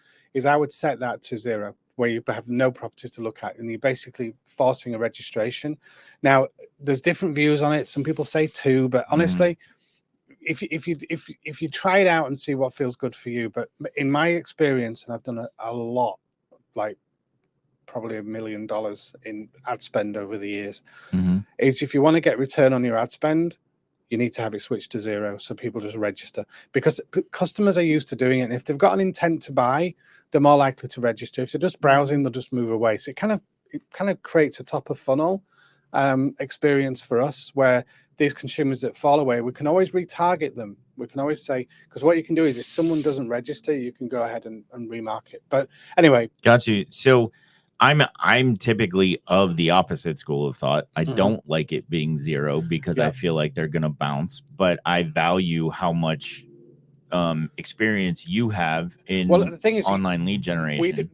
I would set that to 0, where you have no properties to look at, and you're basically forcing a registration. Now, there's different views on it. Some people say 2, but honestly, if you try it out and see what feels good for you, but in my experience, and I've done a lot, like probably $1 million in ad spend over the years, is if you want to get return on your ad spend, you need to have it switched to 0, so people just register, because customers are used to doing it. And if they've got an intent to buy, they're more likely to register. If they're just browsing, they'll just move away. So it kind of creates a top of funnel experience for us, where these consumers that fall away, we can always retarget them. We can always say, because what you can do is if someone doesn't register, you can go ahead and remarket. But anyway, got you. So I'm typically of the opposite school of thought. I don't like it being 0 because I feel like they're going to bounce, but I value how much experience you have in the thing is, online lead generation.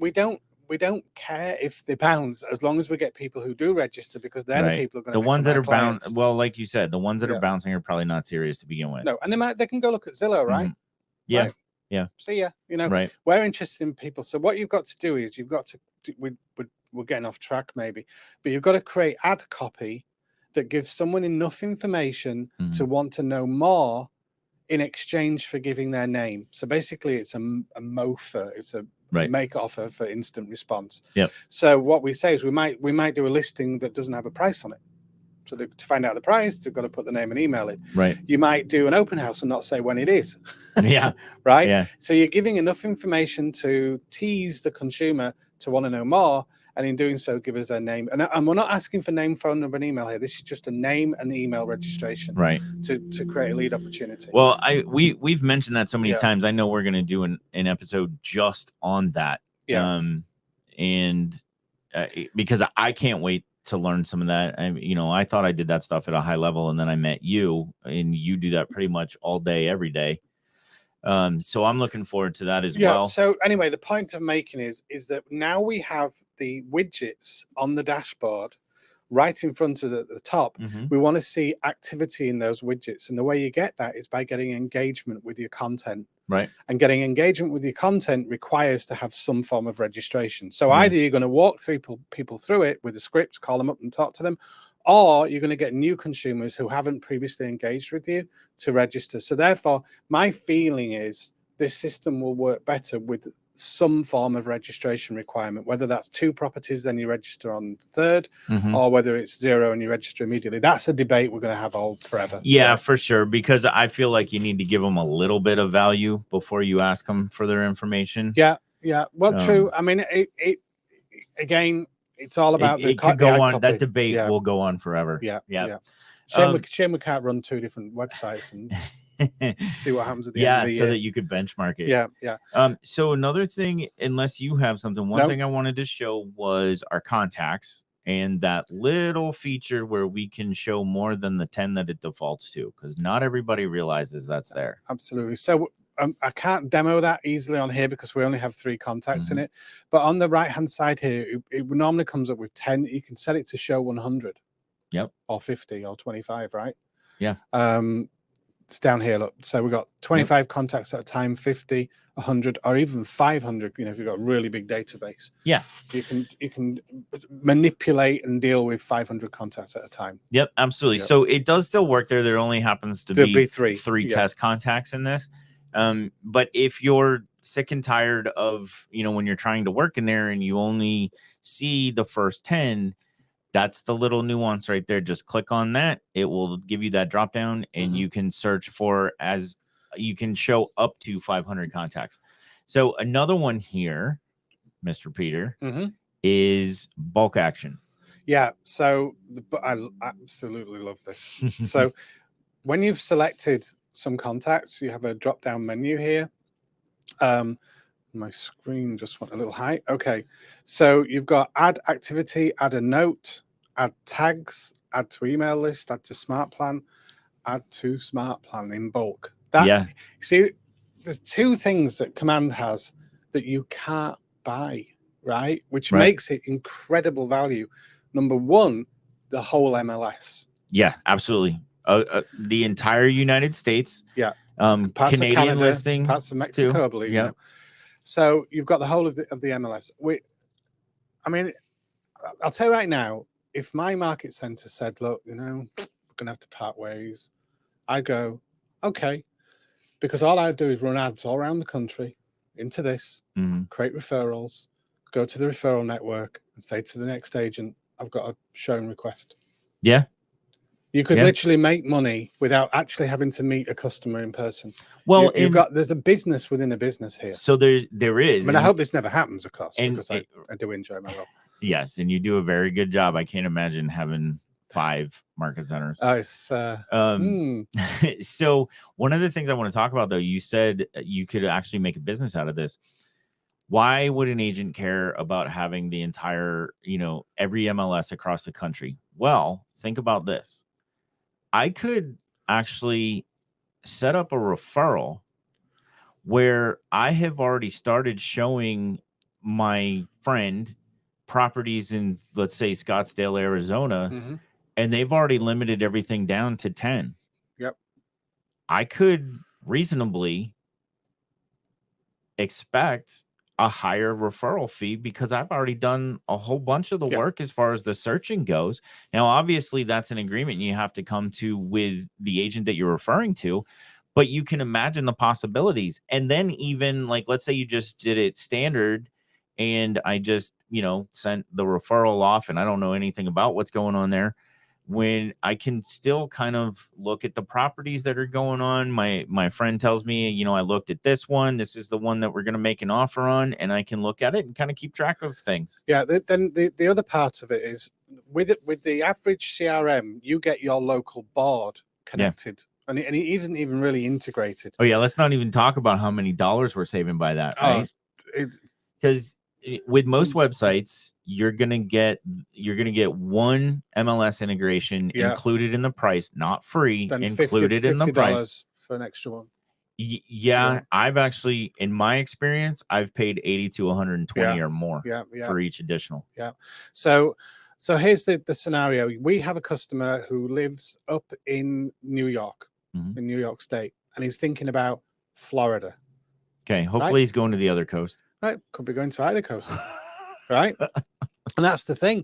We don't care if they bounce, as long as we get people who do register, because they're the people who are going to the ones that are bouncing. Well, like you said, the ones that are bouncing are probably not serious to begin with. No, and they can go look at Zillow, right? Yeah. Right. Yeah. See ya. Right. We're interested in people. So what you've got to do is we're getting off track maybe, but you've got to create ad copy that gives someone enough information to want to know more in exchange for giving their name. So basically it's a MOFA. It's a make offer for instant response. Yep. So what we say is we might do a listing that doesn't have a price on it. So to find out the price, they've got to put the name and email in. Right. You might do an open house and not say when it is. Yeah. Right. Yeah. So you're giving enough information to tease the consumer to want to know more, and in doing so, give us their name. And we're not asking for name, phone number, and email here. This is just a name and email registration. Right. To create a lead opportunity. Well, we've mentioned that so many times. I know we're going to do an episode just on that. Yeah. Because I can't wait to learn some of that. I thought I did that stuff at a high level, and then I met you, and you do that pretty much all day, every day. So I'm looking forward to that as well. So anyway, the point I'm making is that now we have the widgets on the dashboard right in front of the top. We want to see activity in those widgets, and the way you get that is by getting engagement with your content. Right. And getting engagement with your content requires to have some form of registration. So either you're going to walk people through it with a script, call them up and talk to them, or you're going to get new consumers who haven't previously engaged with you to register. So therefore, my feeling is this system will work better with some form of registration requirement, whether that's 2 properties, then you register on the third, Mhm. or whether it's 0 and you register immediately. That's a debate we're going to have all forever. Yeah, for sure. Because I feel like you need to give them a little bit of value before you ask them for their information. Yeah. Well, true. I mean, it again, it's all about it could go on. copy. That debate will go on forever. Yeah. Yeah. Shame we can't run 2 different websites and see what happens at the end of the year. So that you could benchmark it. Yeah. So another thing, unless you have something, one thing I wanted to show was our contacts and that little feature where we can show more than the 10 that it defaults to, because not everybody realizes that's there. Absolutely. So I can't demo that easily on here because we only have 3 contacts in it. But on the right-hand side here, it normally comes up with 10. You can set it to show 100. Yep. Or 50 or 25, right? Yeah. It's down here, look. So we've got 25 contacts at a time, 50, 100, or even 500, you know, if you've got a really big database. Yeah. You can manipulate and deal with 500 contacts at a time. Yep, absolutely. So it does still work there. There only happens to be 3 test contacts in this. But if you're sick and tired of, you know, when you're trying to work in there and you only see the first 10, that's the little nuance right there. Just click on that. It will give you that drop down and you can search for, as you can show up to 500 contacts. So another one here, Mr. Peter, is bulk action. Yeah. So I absolutely love this. So when you've selected some contacts, you have a drop down menu here. My screen just went a little high. Okay. So you've got add activity, add a note, add tags, add to email list, add to smart plan, add to smart plan in bulk. See, there's 2 things that Command has that you can't buy, right? Which makes it incredible value. Number 1, the whole MLS. Yeah, absolutely. The entire United States. Yeah. Parts Canadian of Canada, listing, parts of Mexico, I believe. Yeah. So you've got the whole of the MLS. I mean, I'll tell you right now, if my market center said, look, you know, we're going to have to part ways, I'd go, okay. Because all I'd do is run ads all around the country into this, create referrals, go to the referral network and say to the next agent, I've got a showing request. Yeah. You could literally make money without actually having to meet a customer in person. Well, there's a business within a business here. So there is. I mean, I hope this never happens, of course, because I do enjoy my role. Yes, and you do a very good job. I can't imagine having 5 market centers. So one of the things I want to talk about, though, you said you could actually make a business out of this. Why would an agent care about having the entire, you know, every MLS across the country? Well, think about this. I could actually set up a referral where I have already started showing my friend properties in, let's say, Scottsdale, Arizona, and they've already limited everything down to 10. Yep. I could reasonably expect a higher referral fee because I've already done a whole bunch of the work as far as the searching goes. Now, obviously, that's an agreement you have to come to with the agent that you're referring to, but you can imagine the possibilities. And then even like, let's say you just did it standard and I just, you know, sent the referral off and I don't know anything about what's going on there. When I can still kind of look at the properties that are going on. My friend tells me, you know, I looked at this one. This is the one that we're going to make an offer on, and I can look at it and kind of keep track of things. Yeah. Then the other part of it is with the average CRM, you get your local board connected, and it isn't even really integrated. Oh yeah, let's not even talk about how many dollars we're saving by that, right? Because with most websites, you're gonna get one MLS integration included in the price, not free, then included in the price for an extra one. Yeah, I've actually, in my experience, I've paid 80 to 120 or more for each additional. Yeah. So here's the scenario. We have a customer who lives up in New York, in New York State, and he's thinking about Florida. Okay, hopefully he's going to the other coast. Right, could be going to either coast, right? And that's the thing.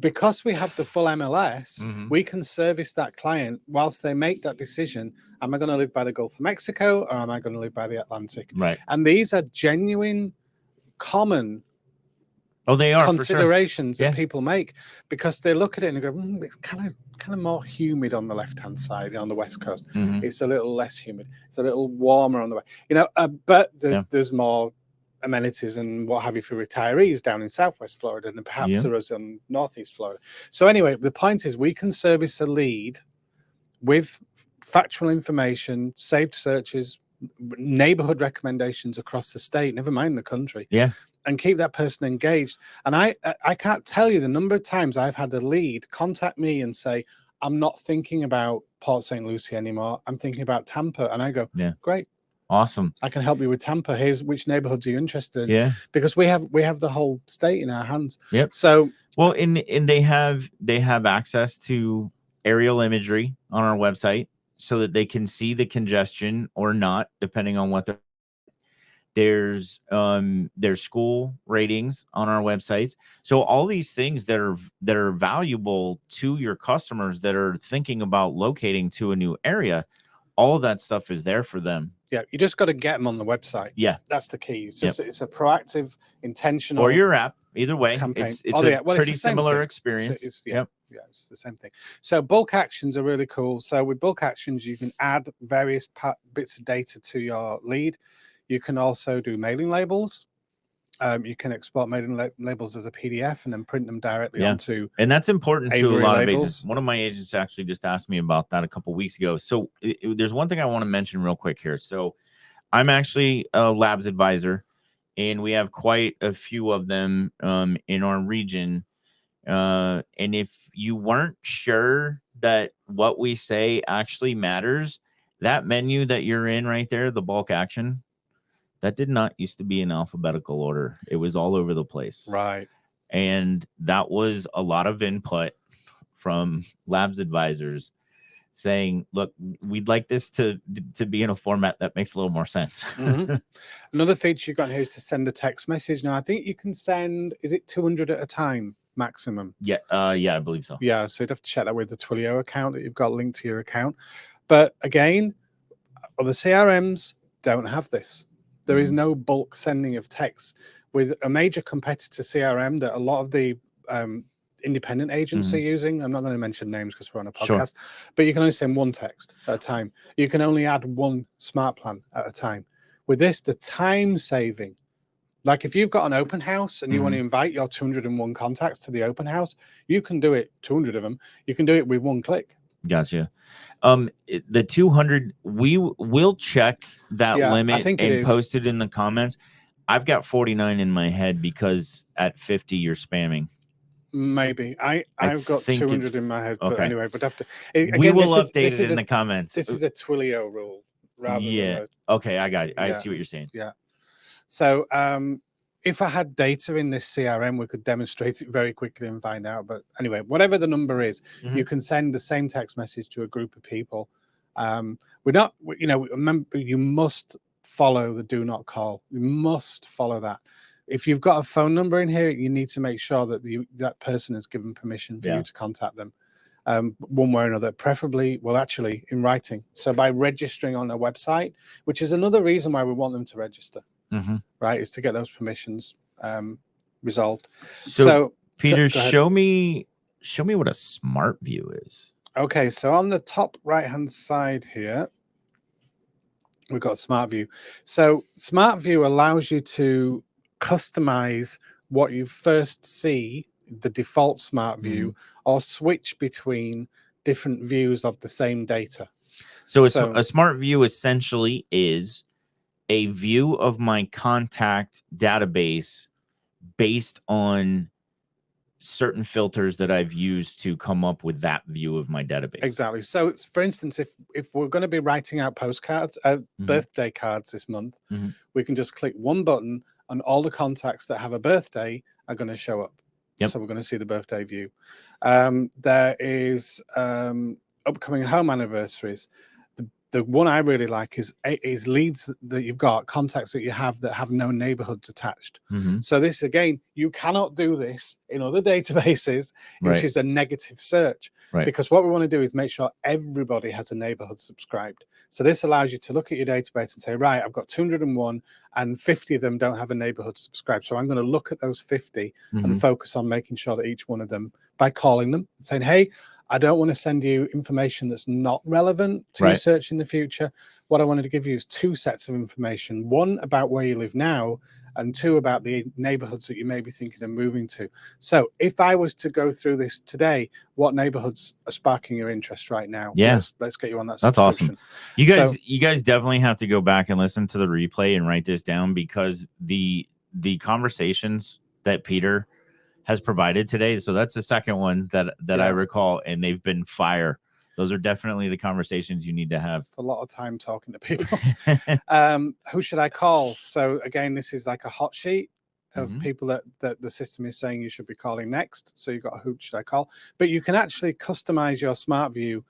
Because we have the full MLS, we can service that client whilst they make that decision. Am I going to live by the Gulf of Mexico or am I going to live by the Atlantic? Right. And these are genuine common they are, for sure. considerations Yeah. that people make, because they look at it and go, it's kind of more humid on the left-hand side on the West Coast. Mhm. It's a little less humid. It's a little warmer on the way. But there's more amenities and what have you for retirees down in Southwest Florida than perhaps there is in Northeast Florida. So anyway, the point is we can service a lead with factual information, saved searches, neighborhood recommendations across the state, never mind the country. Yeah. And keep that person engaged. And I can't tell you the number of times I've had a lead contact me and say, I'm not thinking about Port St. Lucie anymore. I'm thinking about Tampa. And I go, great. Awesome. I can help you with Tampa. Here's which neighborhoods are you interested in? Yeah. Because we have the whole state in our hands. Yep. So well, and they have access to aerial imagery on our website so that they can see the congestion or not, depending on what there's school ratings on our websites. So all these things that are valuable to your customers that are thinking about locating to a new area, all of that stuff is there for them. Yeah, you just got to get them on the website. Yeah, that's the key. It's just it's a proactive, intentional, or your app. Either way, campaign. It's a pretty similar experience. Yeah, it's the same thing. So bulk actions are really cool. So with bulk actions, you can add various bits of data to your lead. You can also do mailing labels. You can export mailing labels as a PDF and then print them directly onto. And that's important to a lot of labels. agents. One of my agents actually just asked me about that a couple weeks ago. So there's one thing I want to mention real quick here. So I'm actually a labs advisor, and we have quite a few of them in our region. And if you weren't sure that what we say actually matters, that menu that you're in right there, the bulk action, that did not used to be in alphabetical order. It was all over the place. Right. And that was a lot of input from labs advisors saying, look, we'd like this to be in a format that makes a little more sense. Another feature you've got here is to send a text message. Now, I think you can send, is it 200 at a time maximum? Yeah, I believe so. Yeah, so you'd have to check that with the Twilio account that you've got linked to your account. But again, other CRMs don't have this. There is no bulk sending of text. With a major competitor CRM that a lot of the independent agents are using. I'm not going to mention names because we're on a podcast, but you can only send one text at a time. You can only add one smart plan at a time. With this, the time saving, like if you've got an open house and you want to invite your 201 contacts to the open house, you can do it, 200 of them, you can do it with one click. Gotcha. The 200, we will check that limit and post it in the comments. I've got 49 in my head because at 50 you're spamming. Maybe I've got 200 in my head, but anyway, but after again, we will update it in the comments. This is a Twilio rule rather than okay, I got it. I see what you're saying. Yeah. So if I had data in this CRM, we could demonstrate it very quickly and find out. But anyway, whatever the number is, you can send the same text message to a group of people. We're not, remember, you must follow the do not call. You must follow that. If you've got a phone number in here, you need to make sure that that person has given permission for you to contact them one way or another, preferably, well, actually in writing. So by registering on a website, which is another reason why we want them to register, right, is to get those permissions resolved. So Peter, show me what a smart view is. Okay, so on the top right-hand side here, we've got Smart View. So Smart View allows you to customize what you first see, the default Smart View, or switch between different views of the same data. So a Smart View essentially is a view of my contact database based on certain filters that I've used to come up with that view of my database. Exactly. So for instance, if we're going to be writing out postcards, birthday cards this month, we can just click one button and all the contacts that have a birthday are going to show up. So we're going to see the birthday view. There is upcoming home anniversaries. The one I really like is leads that you've got, contacts that you have that have no neighborhoods attached. So this, again, you cannot do this in other databases, which is a negative search, because what we want to do is make sure everybody has a neighborhood subscribed. So this allows you to look at your database and say, right, I've got 201 and 50 of them don't have a neighborhood subscribed. So I'm going to look at those 50 and focus on making sure that each one of them, by calling them, saying, hey, I don't want to send you information that's not relevant to your search in the future. What I wanted to give you is 2 sets of information. 1 about where you live now, and 2 about the neighborhoods that you may be thinking of moving to. So if I was to go through this today, what neighborhoods are sparking your interest right now? Yeah. Let's get you on that That's subscription. Awesome. You guys definitely have to go back and listen to the replay and write this down, because the conversations that Peter has provided today. So that's the second one that I recall, and they've been fire. Those are definitely the conversations you need to have. It's a lot of time talking to people. Who should I call? So again, this is like a hot sheet of people that the system is saying you should be calling next. So you've got who should I call? But you can actually customize your smart view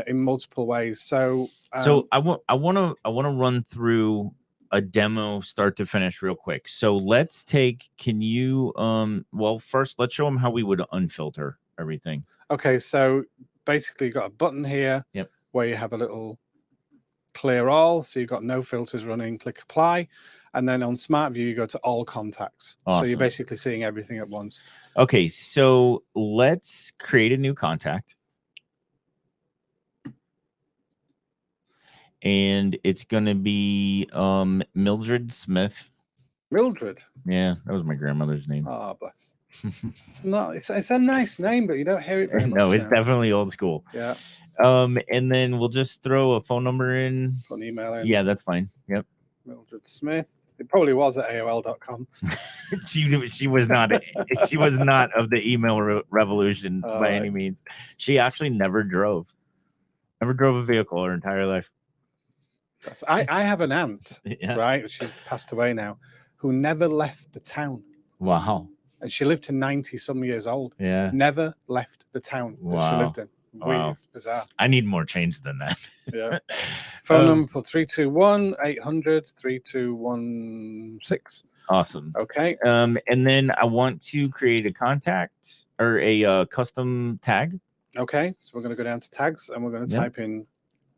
in multiple ways. So I want to run through a demo start to finish real quick. So let's take, can you well, first let's show them how we would unfilter everything. Okay, so basically you've got a button here where you have a little clear all, so you've got no filters running, click apply, and then on smart view you go to all contacts. So you're basically seeing everything at once. Okay, so let's create a new contact. And it's gonna be Mildred Smith. Mildred. Yeah, that was my grandmother's name. Oh, bless. It's a nice name, but you don't hear it very much. No, it's definitely old school. Yeah. And then we'll just throw a phone number in. Put an email in. Yeah, that's fine. Yep. Mildred Smith. It probably was at AOL.com. she was not she was not of the email revolution by any means. She actually never drove a vehicle her entire life. I have an aunt, right? She's passed away now, who never left the town. Wow. And she lived to 90 some years old. Yeah. Never left the town that she lived in. Wow. Bizarre. I need more change than that. Yeah. Phone number 321-800-3216. Awesome. Okay. And then I want to create a contact or a custom tag. Okay. So we're going to go down to tags and we're going to type in.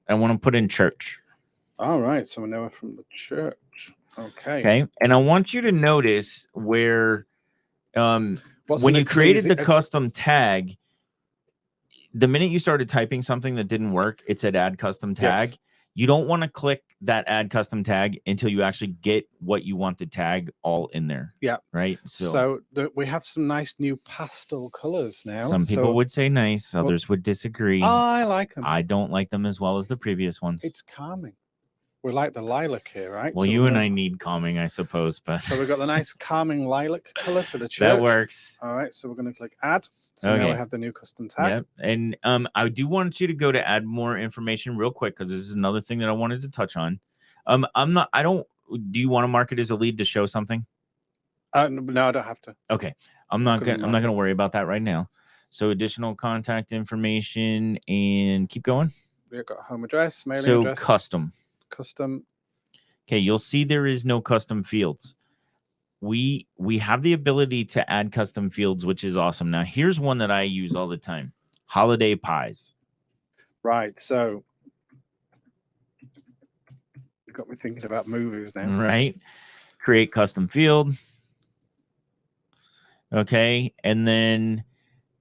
I want to put in church. All right. So we know it from the church. Okay. Okay. And I want you to notice where when you created the custom tag, the minute you started typing something that didn't work, it said add custom tag. Yes. You don't want to click that add custom tag until you actually get what you want to tag all in there. Yeah. Right. So we have some nice new pastel colors now. Some people would say nice. Others would disagree. I like them. I don't like them as well as the previous ones. It's calming. We like the lilac here, right? Well, so you and I need calming, I suppose. But so we've got the nice calming lilac color for the church. That works. All right. So we're going to click add. So now we have the new custom tag. Yep. And I do want you to go to add more information real quick, because this is another thing that I wanted to touch on. Do you want to mark it as a lead to show something? No, I don't have to. Okay. I'm not gonna worry about that right now. So additional contact information and keep going. We've got home address, mailing address. Custom. Okay, you'll see there is no custom fields. We have the ability to add custom fields, which is awesome. Now, here's one that I use all the time. Holiday pies. Right. So you got me thinking about movies now. Right. Create custom field. Okay. And then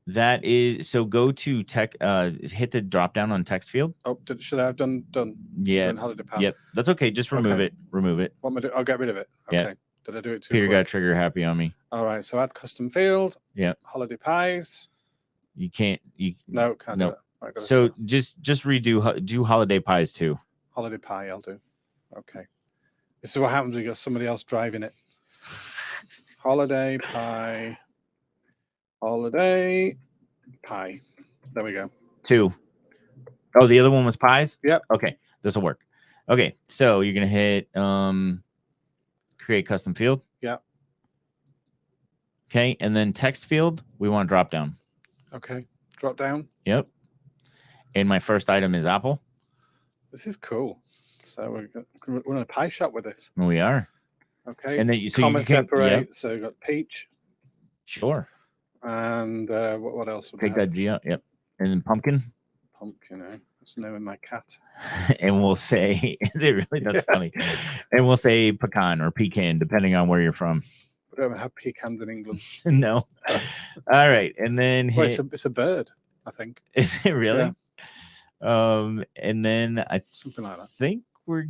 that is, so go to tech, hit the drop down on text field. Oh, should I have done? Yeah. Holiday pie? Yep. That's okay. Just remove it. Remove it. What am I doing? I'll get rid of it. Okay. Yeah. Did I do it too Peter quick? got trigger happy on me. All right. So add custom field. Yeah. Holiday pies. You can't. No, can't do it. Right, so just do holiday pies too. Holiday pie, I'll do. Okay. This is what happens when you got somebody else driving it. Holiday pie. Holiday pie. There we go. 2. Oh, the other one was pies? Yep. Okay. This will work. Okay. So you're going to hit create custom field. Yep. Okay. And then text field, we want drop down. Okay. Drop down. Yep. And my first item is apple. This is cool. So we're in a pie shop with this. We are. Okay. And then you Comma can, yep, separate. So you got peach. sure. And what else would I Take have? that G out. Yep. And then pumpkin. Pumpkin, eh? That's knowing my cat. And we'll say, is it really? That's funny. And we'll say pecan or pecan, depending on where you're from. We don't have pecans in England. No. All right. And then Well, it's a bird, I think. Is it really? Yeah. And then I something like that. think we're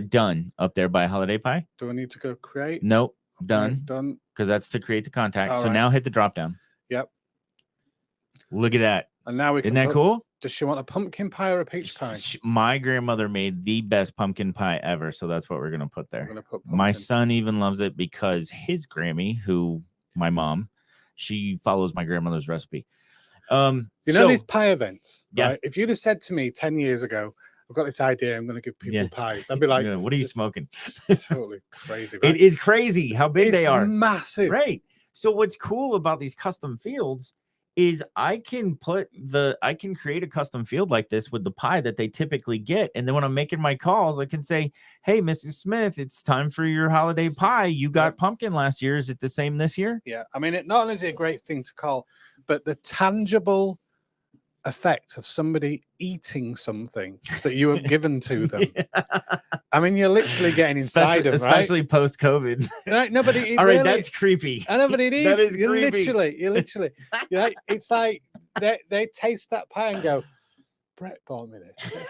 done up there by holiday pie. Do I need to go create? Nope. Okay, done. Done. Because that's to create the contact. All so right. now hit the drop down. Yep. Look at that. And now we can. Isn't that cool? Does she want a pumpkin pie or a peach pie? My grandmother made the best pumpkin pie ever, so that's what we're gonna put there. We're gonna put my son even loves it because his Grammy, who my mom, she follows my grandmother's recipe. You know these pie events, yeah. Right? If you'd have said to me 10 years ago, I've got this idea, I'm going to give people pies, I'd be like, what are you smoking? Totally crazy. Right? It is crazy how big they are. Massive. Right. So what's cool about these custom fields is I can create a custom field like this with the pie that they typically get. And then when I'm making my calls, I can say, hey, Mrs. Smith, it's time for your holiday pie. You got pumpkin last year. Is it the same this year? Yeah. I mean, it not only is it a great thing to call, but the tangible effect of somebody eating something that you have given to them. I mean, you're literally getting inside them, especially right? post-COVID. Right? Nobody. All right, that's creepy. I know, but it is. That is you're creepy. literally. You know, it's like they taste that pie and go, Brett bought me this.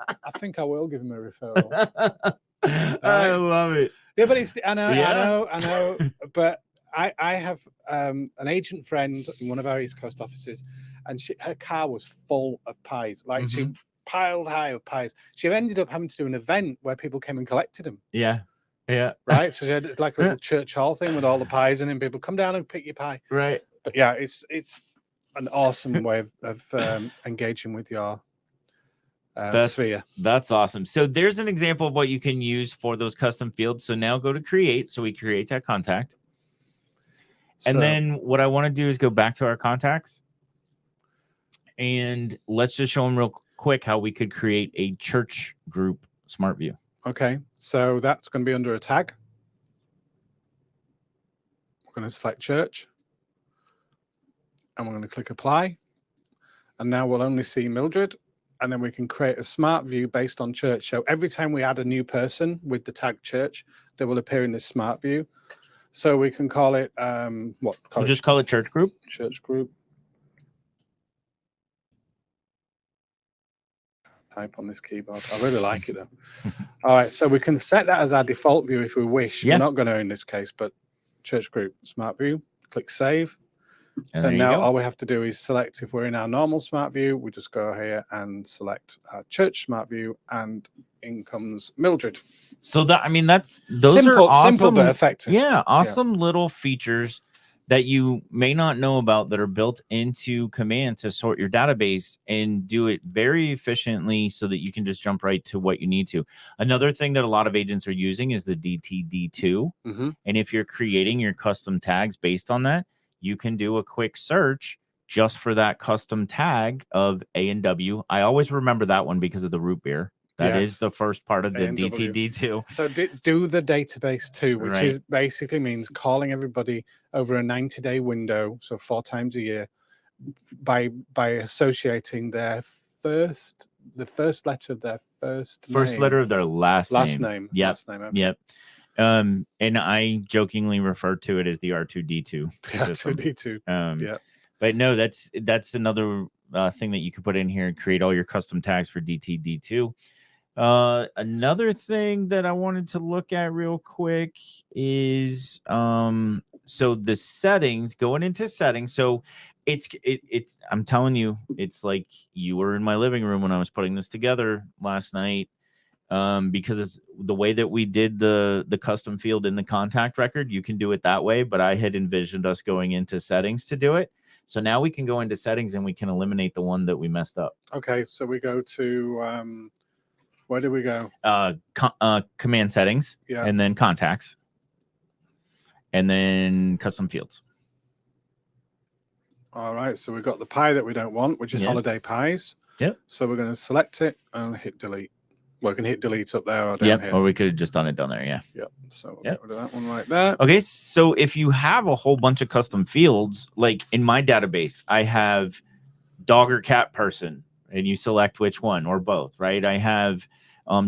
I think I will give him a referral. I love it. Yeah, but it's. I know. But I have an agent friend in one of our East Coast offices, and her car was full of pies. Like she piled high of pies. She ended up having to do an event where people came and collected them. Yeah. Right. So she had like a little church hall thing with all the pies, and then people come down and pick your pie. Right. But yeah, it's an awesome way of engaging with your sphere. That's awesome. So there's an example of what you can use for those custom fields. So now go to create. So we create that contact. And then what I want to do is go back to our contacts. And let's just show them real quick how we could create a church group smart view. Okay, so that's going to be under a tag. We're going to select church. And we're going to click apply. And now we'll only see Mildred. And then we can create a smart view based on church. So every time we add a new person with the tag church, they will appear in this smart view. So we can call it, Just call it church group. Church group. Type on this keyboard. I really like it though. All right, so we can set that as our default view if we wish. We're not going to in this case, but church group, smart view, click save. And now all we have to do is select, if we're in our normal smart view, we just go here and select our church smart view, and in comes Mildred. So that, I mean, those simple, are awesome, simple but effective. Yeah, awesome little features that you may not know about that are built into Command to sort your database and do it very efficiently so that you can just jump right to what you need to. Another thing that a lot of agents are using is the DTD2. And if you're creating your custom tags based on that, you can do a quick search just for that custom tag of A and W. I always remember that one because of the root beer. That is the first part of the DTD2. So do the database too, which is basically means calling everybody over a 90-day window, so 4 times a year, by associating the first letter of their first letter of their last name. Yep. Last name. Okay. Yep. And I jokingly refer to it as the R2D2. R2D2. But no, that's another thing that you could put in here and create all your custom tags for DTD2. Another thing that I wanted to look at real quick is so the settings, going into settings. So it's I'm telling you, it's like you were in my living room when I was putting this together last night. Because it's the way that we did the custom field in the contact record, you can do it that way, but I had envisioned us going into settings to do it. So now we can go into settings and we can eliminate the one that we messed up. Okay, so we go to where do we go? Command settings, and then contacts, and then custom fields. All right, so we've got the pie that we don't want, which is holiday pies. Yep. So we're going to select it and hit delete. Well, we can hit delete up there or down Yep. here. Or we could have just done it down there. Yeah. Yep. So we'll Yep. get rid of that one right there. Okay. So if you have a whole bunch of custom fields, like in my database, I have dog or cat person, and you select which one or both, right? I have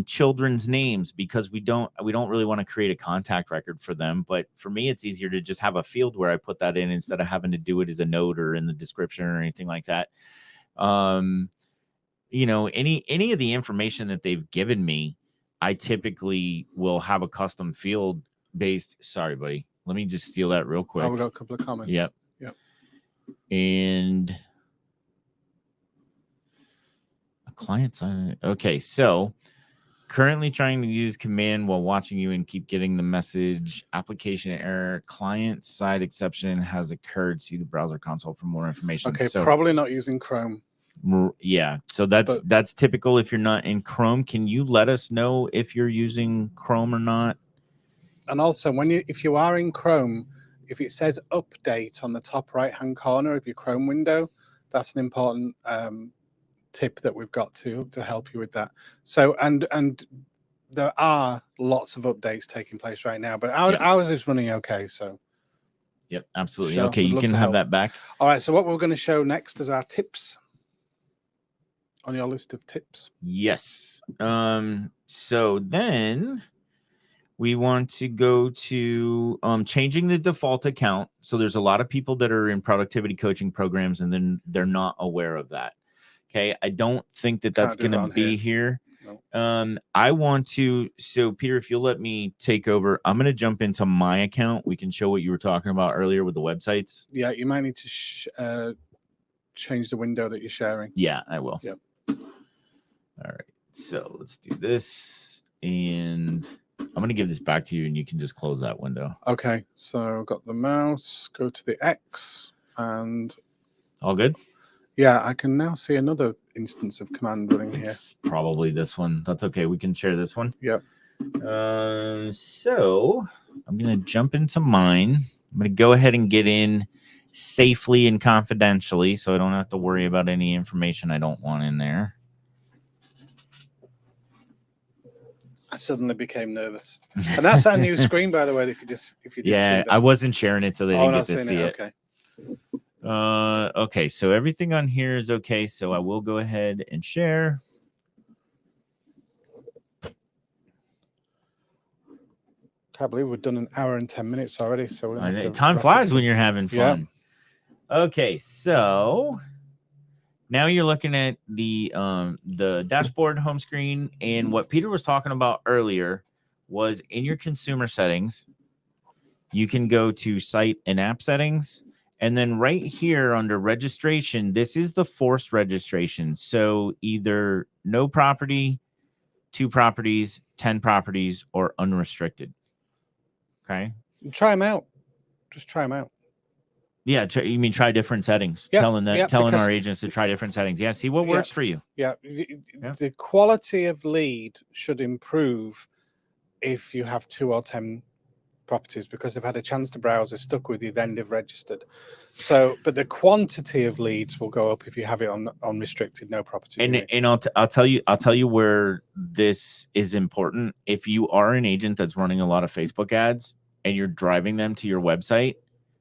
children's names because we don't really want to create a contact record for them. But for me, it's easier to just have a field where I put that in instead of having to do it as a note or in the description or anything like that. You know, any of the information that they've given me, I typically will have a custom field based. Sorry, buddy. Let me just steal that real quick. Oh, we got a couple of comments. Yep. Yep. And a client sign. Okay, so currently trying to use command while watching you and keep getting the message. Application error. Client side exception has occurred. See the browser console for more information. Okay, so, probably not using Chrome. Yeah, so that's typical if you're not in Chrome. Can you let us know if you're using Chrome or not? And also, if you are in Chrome, if it says update on the top right-hand corner of your Chrome window, that's an important tip that we've got to help you with that. So, and there are lots of updates taking place right now, but ours is running okay. So, yep, absolutely. Sure, Okay, we'd you love can to have help. that back. All right. So, what we're going to show next is our tips on your list of tips. Yes. So then we want to go to changing the default account. So there's a lot of people that are in productivity coaching programs and then they're not aware of that. Okay. I don't think that that's going to be here. No. I want to. So Peter, if you'll let me take over, I'm going to jump into my account. We can show what you were talking about earlier with the websites. Yeah. You might need to change the window that you're sharing. Yeah, I will. Yep. All right. So let's do this. And I'm going to give this back to you and you can just close that window. Okay. So got the mouse, go to the X and. All good? Yeah, I can now see another instance of command running here. It's probably this one. That's okay. We can share this one. Yep. So I'm going to jump into mine. I'm going to go ahead and get in safely and confidentially so I don't have to worry about any information I don't want in there. I suddenly became nervous. And that's our new screen, by the way, if you didn't see that. I wasn't sharing it so they didn't get to see it. Okay. Okay, so everything on here is okay. So I will go ahead and share. Can't believe we've done an hour and 10 minutes already. So time flies when you're having fun. Yeah. Okay, so now you're looking at the dashboard home screen, and what Peter was talking about earlier was in your consumer settings, you can go to site and app settings. And then right here under registration, this is the forced registration. So either no property, 2 properties, 10 properties, or unrestricted. Okay. Try them out. Just try them out. Yeah. You mean try different settings? Yep, telling our agents to try different settings. Yeah. See what works for you. Yeah. The quality of lead should improve if you have 2 or 10 properties because they've had a chance to browse, they're stuck with you, then they've registered. So, but the quantity of leads will go up if you have it on restricted, no property. And I'll tell you where this is important. If you are an agent that's running a lot of Facebook ads and you're driving them to your website,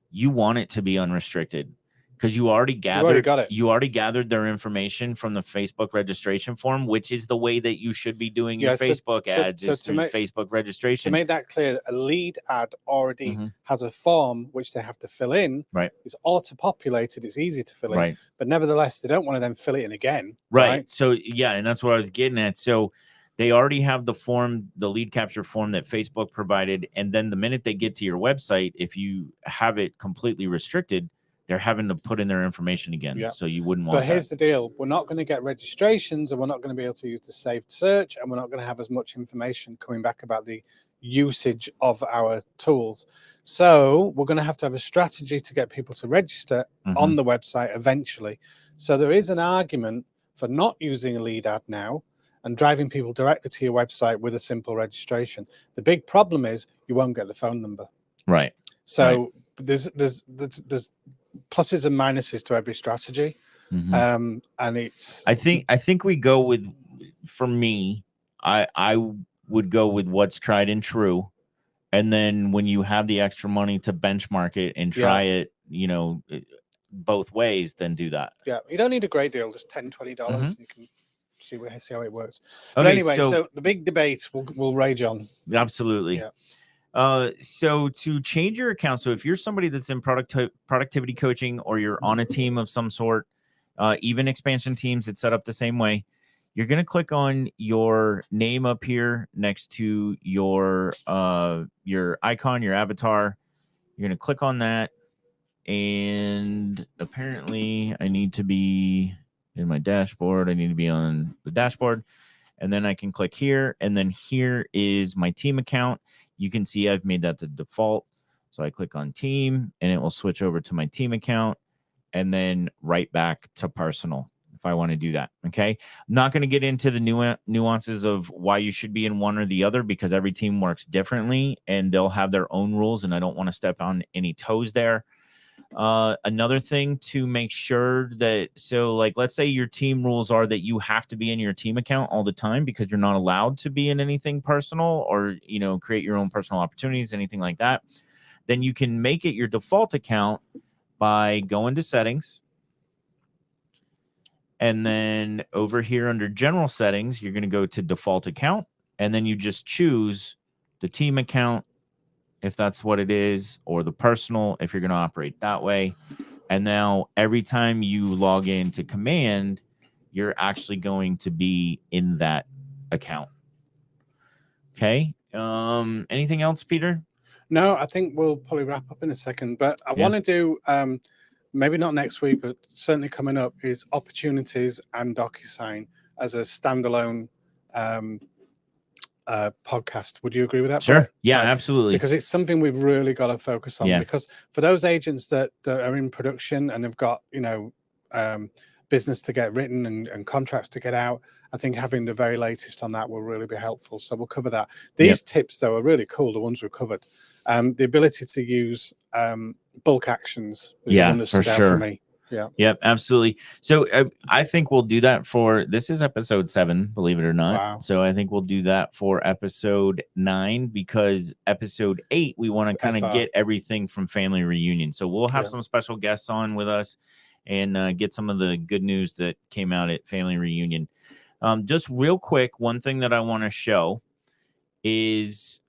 you want it to be unrestricted because you already gathered their information from the Facebook registration form, which is the way that you should be doing your Facebook ads is through Facebook registration. To make that clear, a lead ad already has a form which they have to fill in. Right. It's auto-populated. It's easy to fill in. Right. But nevertheless, they don't want to then fill it in again. Right. So, yeah, and that's what I was getting at. So they already have the form, the lead capture form that Facebook provided. And then the minute they get to your website, if you have it completely restricted, they're having to put in their information again. Yeah. So you wouldn't want But here's the deal. We're not going to get registrations and we're not going to be able to use the saved search and we're not going to have as much information coming back about the usage of our tools. So we're going to have a strategy to get people to register on the website eventually. So there is an argument for not using a lead ad now and driving people directly to your website with a simple registration. The big problem is you won't get the phone number. Right. So there's pluses and minuses to every strategy. Mhm. And it's I think we go with, for me, I would go with what's tried and true. And then when you have the extra money to benchmark it and try it, both ways, then do that. Yeah, you don't need a great deal, just $10-20. Mhm. You can see how it works. But Okay, anyway, so the big debate will rage on. absolutely. Yeah. So to change your account, so if you're somebody that's in productivity coaching, or you're on a team of some sort, even expansion teams, it's set up the same way. You're going to click on your name up here next to your icon, your avatar. You're going to click on that, and apparently I need to be in my dashboard. I need to be on the dashboard, and then I can click here, and then here is my team account. You can see I've made that the default. So I click on team, and it will switch over to my team account, and then right back to personal if I want to do that. Okay. I'm not going to get into the nuances of why you should be in one or the other, because every team works differently and they'll have their own rules, and I don't want to step on any toes there. Another thing to make sure that, so like, let's say your team rules are that you have to be in your team account all the time because you're not allowed to be in anything personal, or, create your own personal opportunities, anything like that. Then you can make it your default account by going to settings. And then over here under general settings, you're going to go to default account, and then you just choose the team account, if that's what it is, or the personal, if you're going to operate that way. And now every time you log into Command, you're actually going to be in that account. Okay. Anything else, Peter? No, I think we'll probably wrap up in a second, but I want to do, maybe not next week, but certainly coming up, is opportunities and DocuSign as a standalone podcast. Would you agree with that? Sure. Brett? Yeah, Right. absolutely. Because it's something we've really got to focus on. Yeah. Because for those agents that are in production and have got, business to get written and contracts to get out, I think having the very latest on that will really be helpful. So we'll cover that. These tips, though, are really cool, the ones we've covered. The ability to use bulk actions is the one that stood out for me. Yeah. Yep, absolutely. So I think we'll do that for, this is episode 7, believe it or not. Wow. So I think we'll do that for episode 9, because episode 8, we want to kind of get everything from Family Reunion. So we'll have some special guests on with us and get some of the good news that came out at Family Reunion. Just real quick, one thing that I want to show is,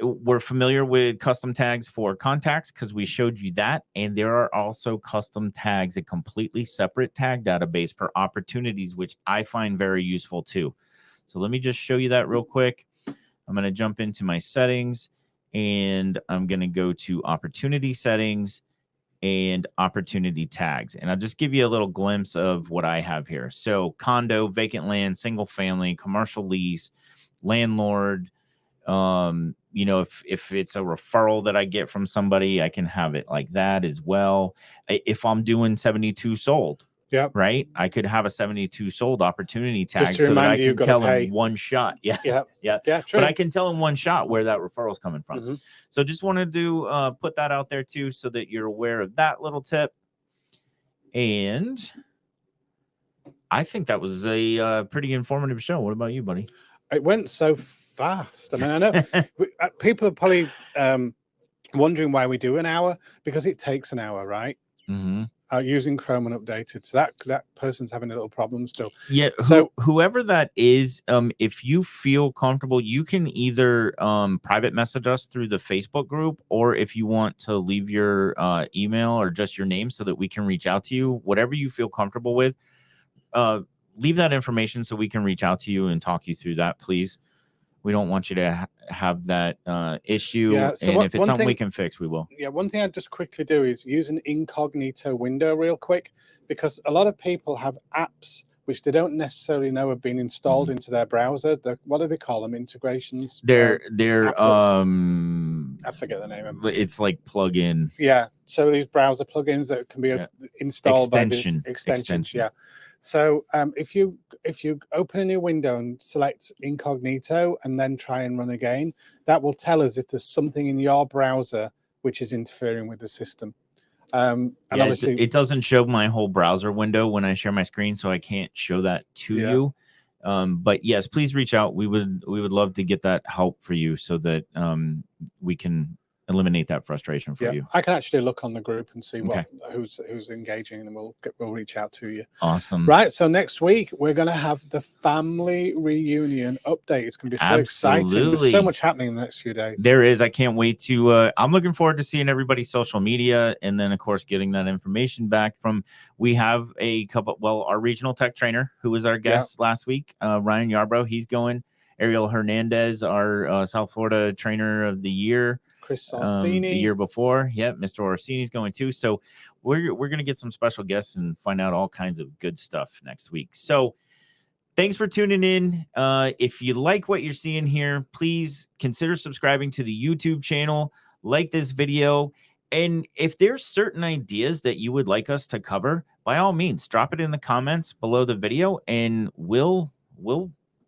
we're familiar with custom tags for contacts because we showed you that. And there are also custom tags, a completely separate tag database for opportunities, which I find very useful too. So let me just show you that real quick. I'm going to jump into my settings, and I'm going to go to opportunity settings and opportunity tags. And I'll just give you a little glimpse of what I have here. So condo, vacant land, single family, commercial lease, landlord. If it's a referral that I get from somebody, I can have it like that as well. If I'm doing 72 sold, right, I could have a 72 sold opportunity tag so that I can tell them one shot. Yeah. True. But I can tell them one shot where that referral is coming from. So just wanted to put that out there too, so that you're aware of that little tip. And I think that was a pretty informative show. What about you, buddy? It went so fast. I mean, I know people are probably wondering why we do an hour, because it takes an hour, right? Using Chrome Unupdated. So that person's having a little problem still. Yeah. So whoever that is, if you feel comfortable, you can either private message us through the Facebook group, or if you want to leave your email or just your name so that we can reach out to you, whatever you feel comfortable with, leave that information so we can reach out to you and talk you through that, please. We don't want you to have that issue. Yeah, so and if it's something we can fix, we will. Yeah, one thing I'd just quickly do is use an incognito window real quick, because a lot of people have apps which they don't necessarily know have been installed into their browser. What do they call them? Integrations? They're I forget the name of them. It's like plugin. Yeah, so these browser plugins that can be installed by these extensions. Yeah. So if you open a new window and select incognito and then try and run again, that will tell us if there's something in your browser which is interfering with the system. And Yeah, obviously, it doesn't show my whole browser window when I share my screen, so I can't show that to you. But yes, please reach out. We would love to get that help for you so that we can eliminate that frustration for you. I can actually look on the group and see Okay. who's engaging, and we'll reach out to you. Awesome. Right. So next week we're going to have the family reunion update. It's going to be so exciting. There's so much happening in the next few days. There is. I can't wait to. I'm looking forward to seeing everybody's social media, and then of course getting that information back from. We have a couple. Well, our regional tech trainer who was our guest last week, Ryan Yarbrough, he's going. Ariel Hernandez, our South Florida Trainer of the Year. Chris Orsini. The year before. Yep, Mr. Orsini's going too. So we're going to get some special guests and find out all kinds of good stuff next week. So thanks for tuning in. If you like what you're seeing here, please consider subscribing to the YouTube channel, like this video. And if there's certain ideas that you would like us to cover, by all means, drop it in the comments below the video and we'll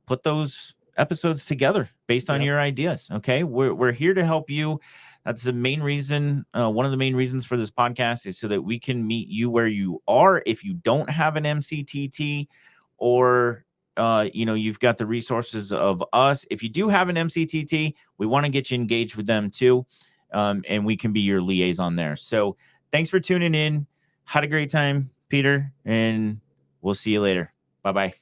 put those episodes together based on your ideas. Okay, we're here to help you. That's the main reason. One of the main reasons for this podcast is so that we can meet you where you are. If you don't have an MCTT, or you've got the resources of us. If you do have an MCTT, we want to get you engaged with them too, and we can be your liaison there. So thanks for tuning in. Had a great time, Peter, and we'll see you later. Bye-bye.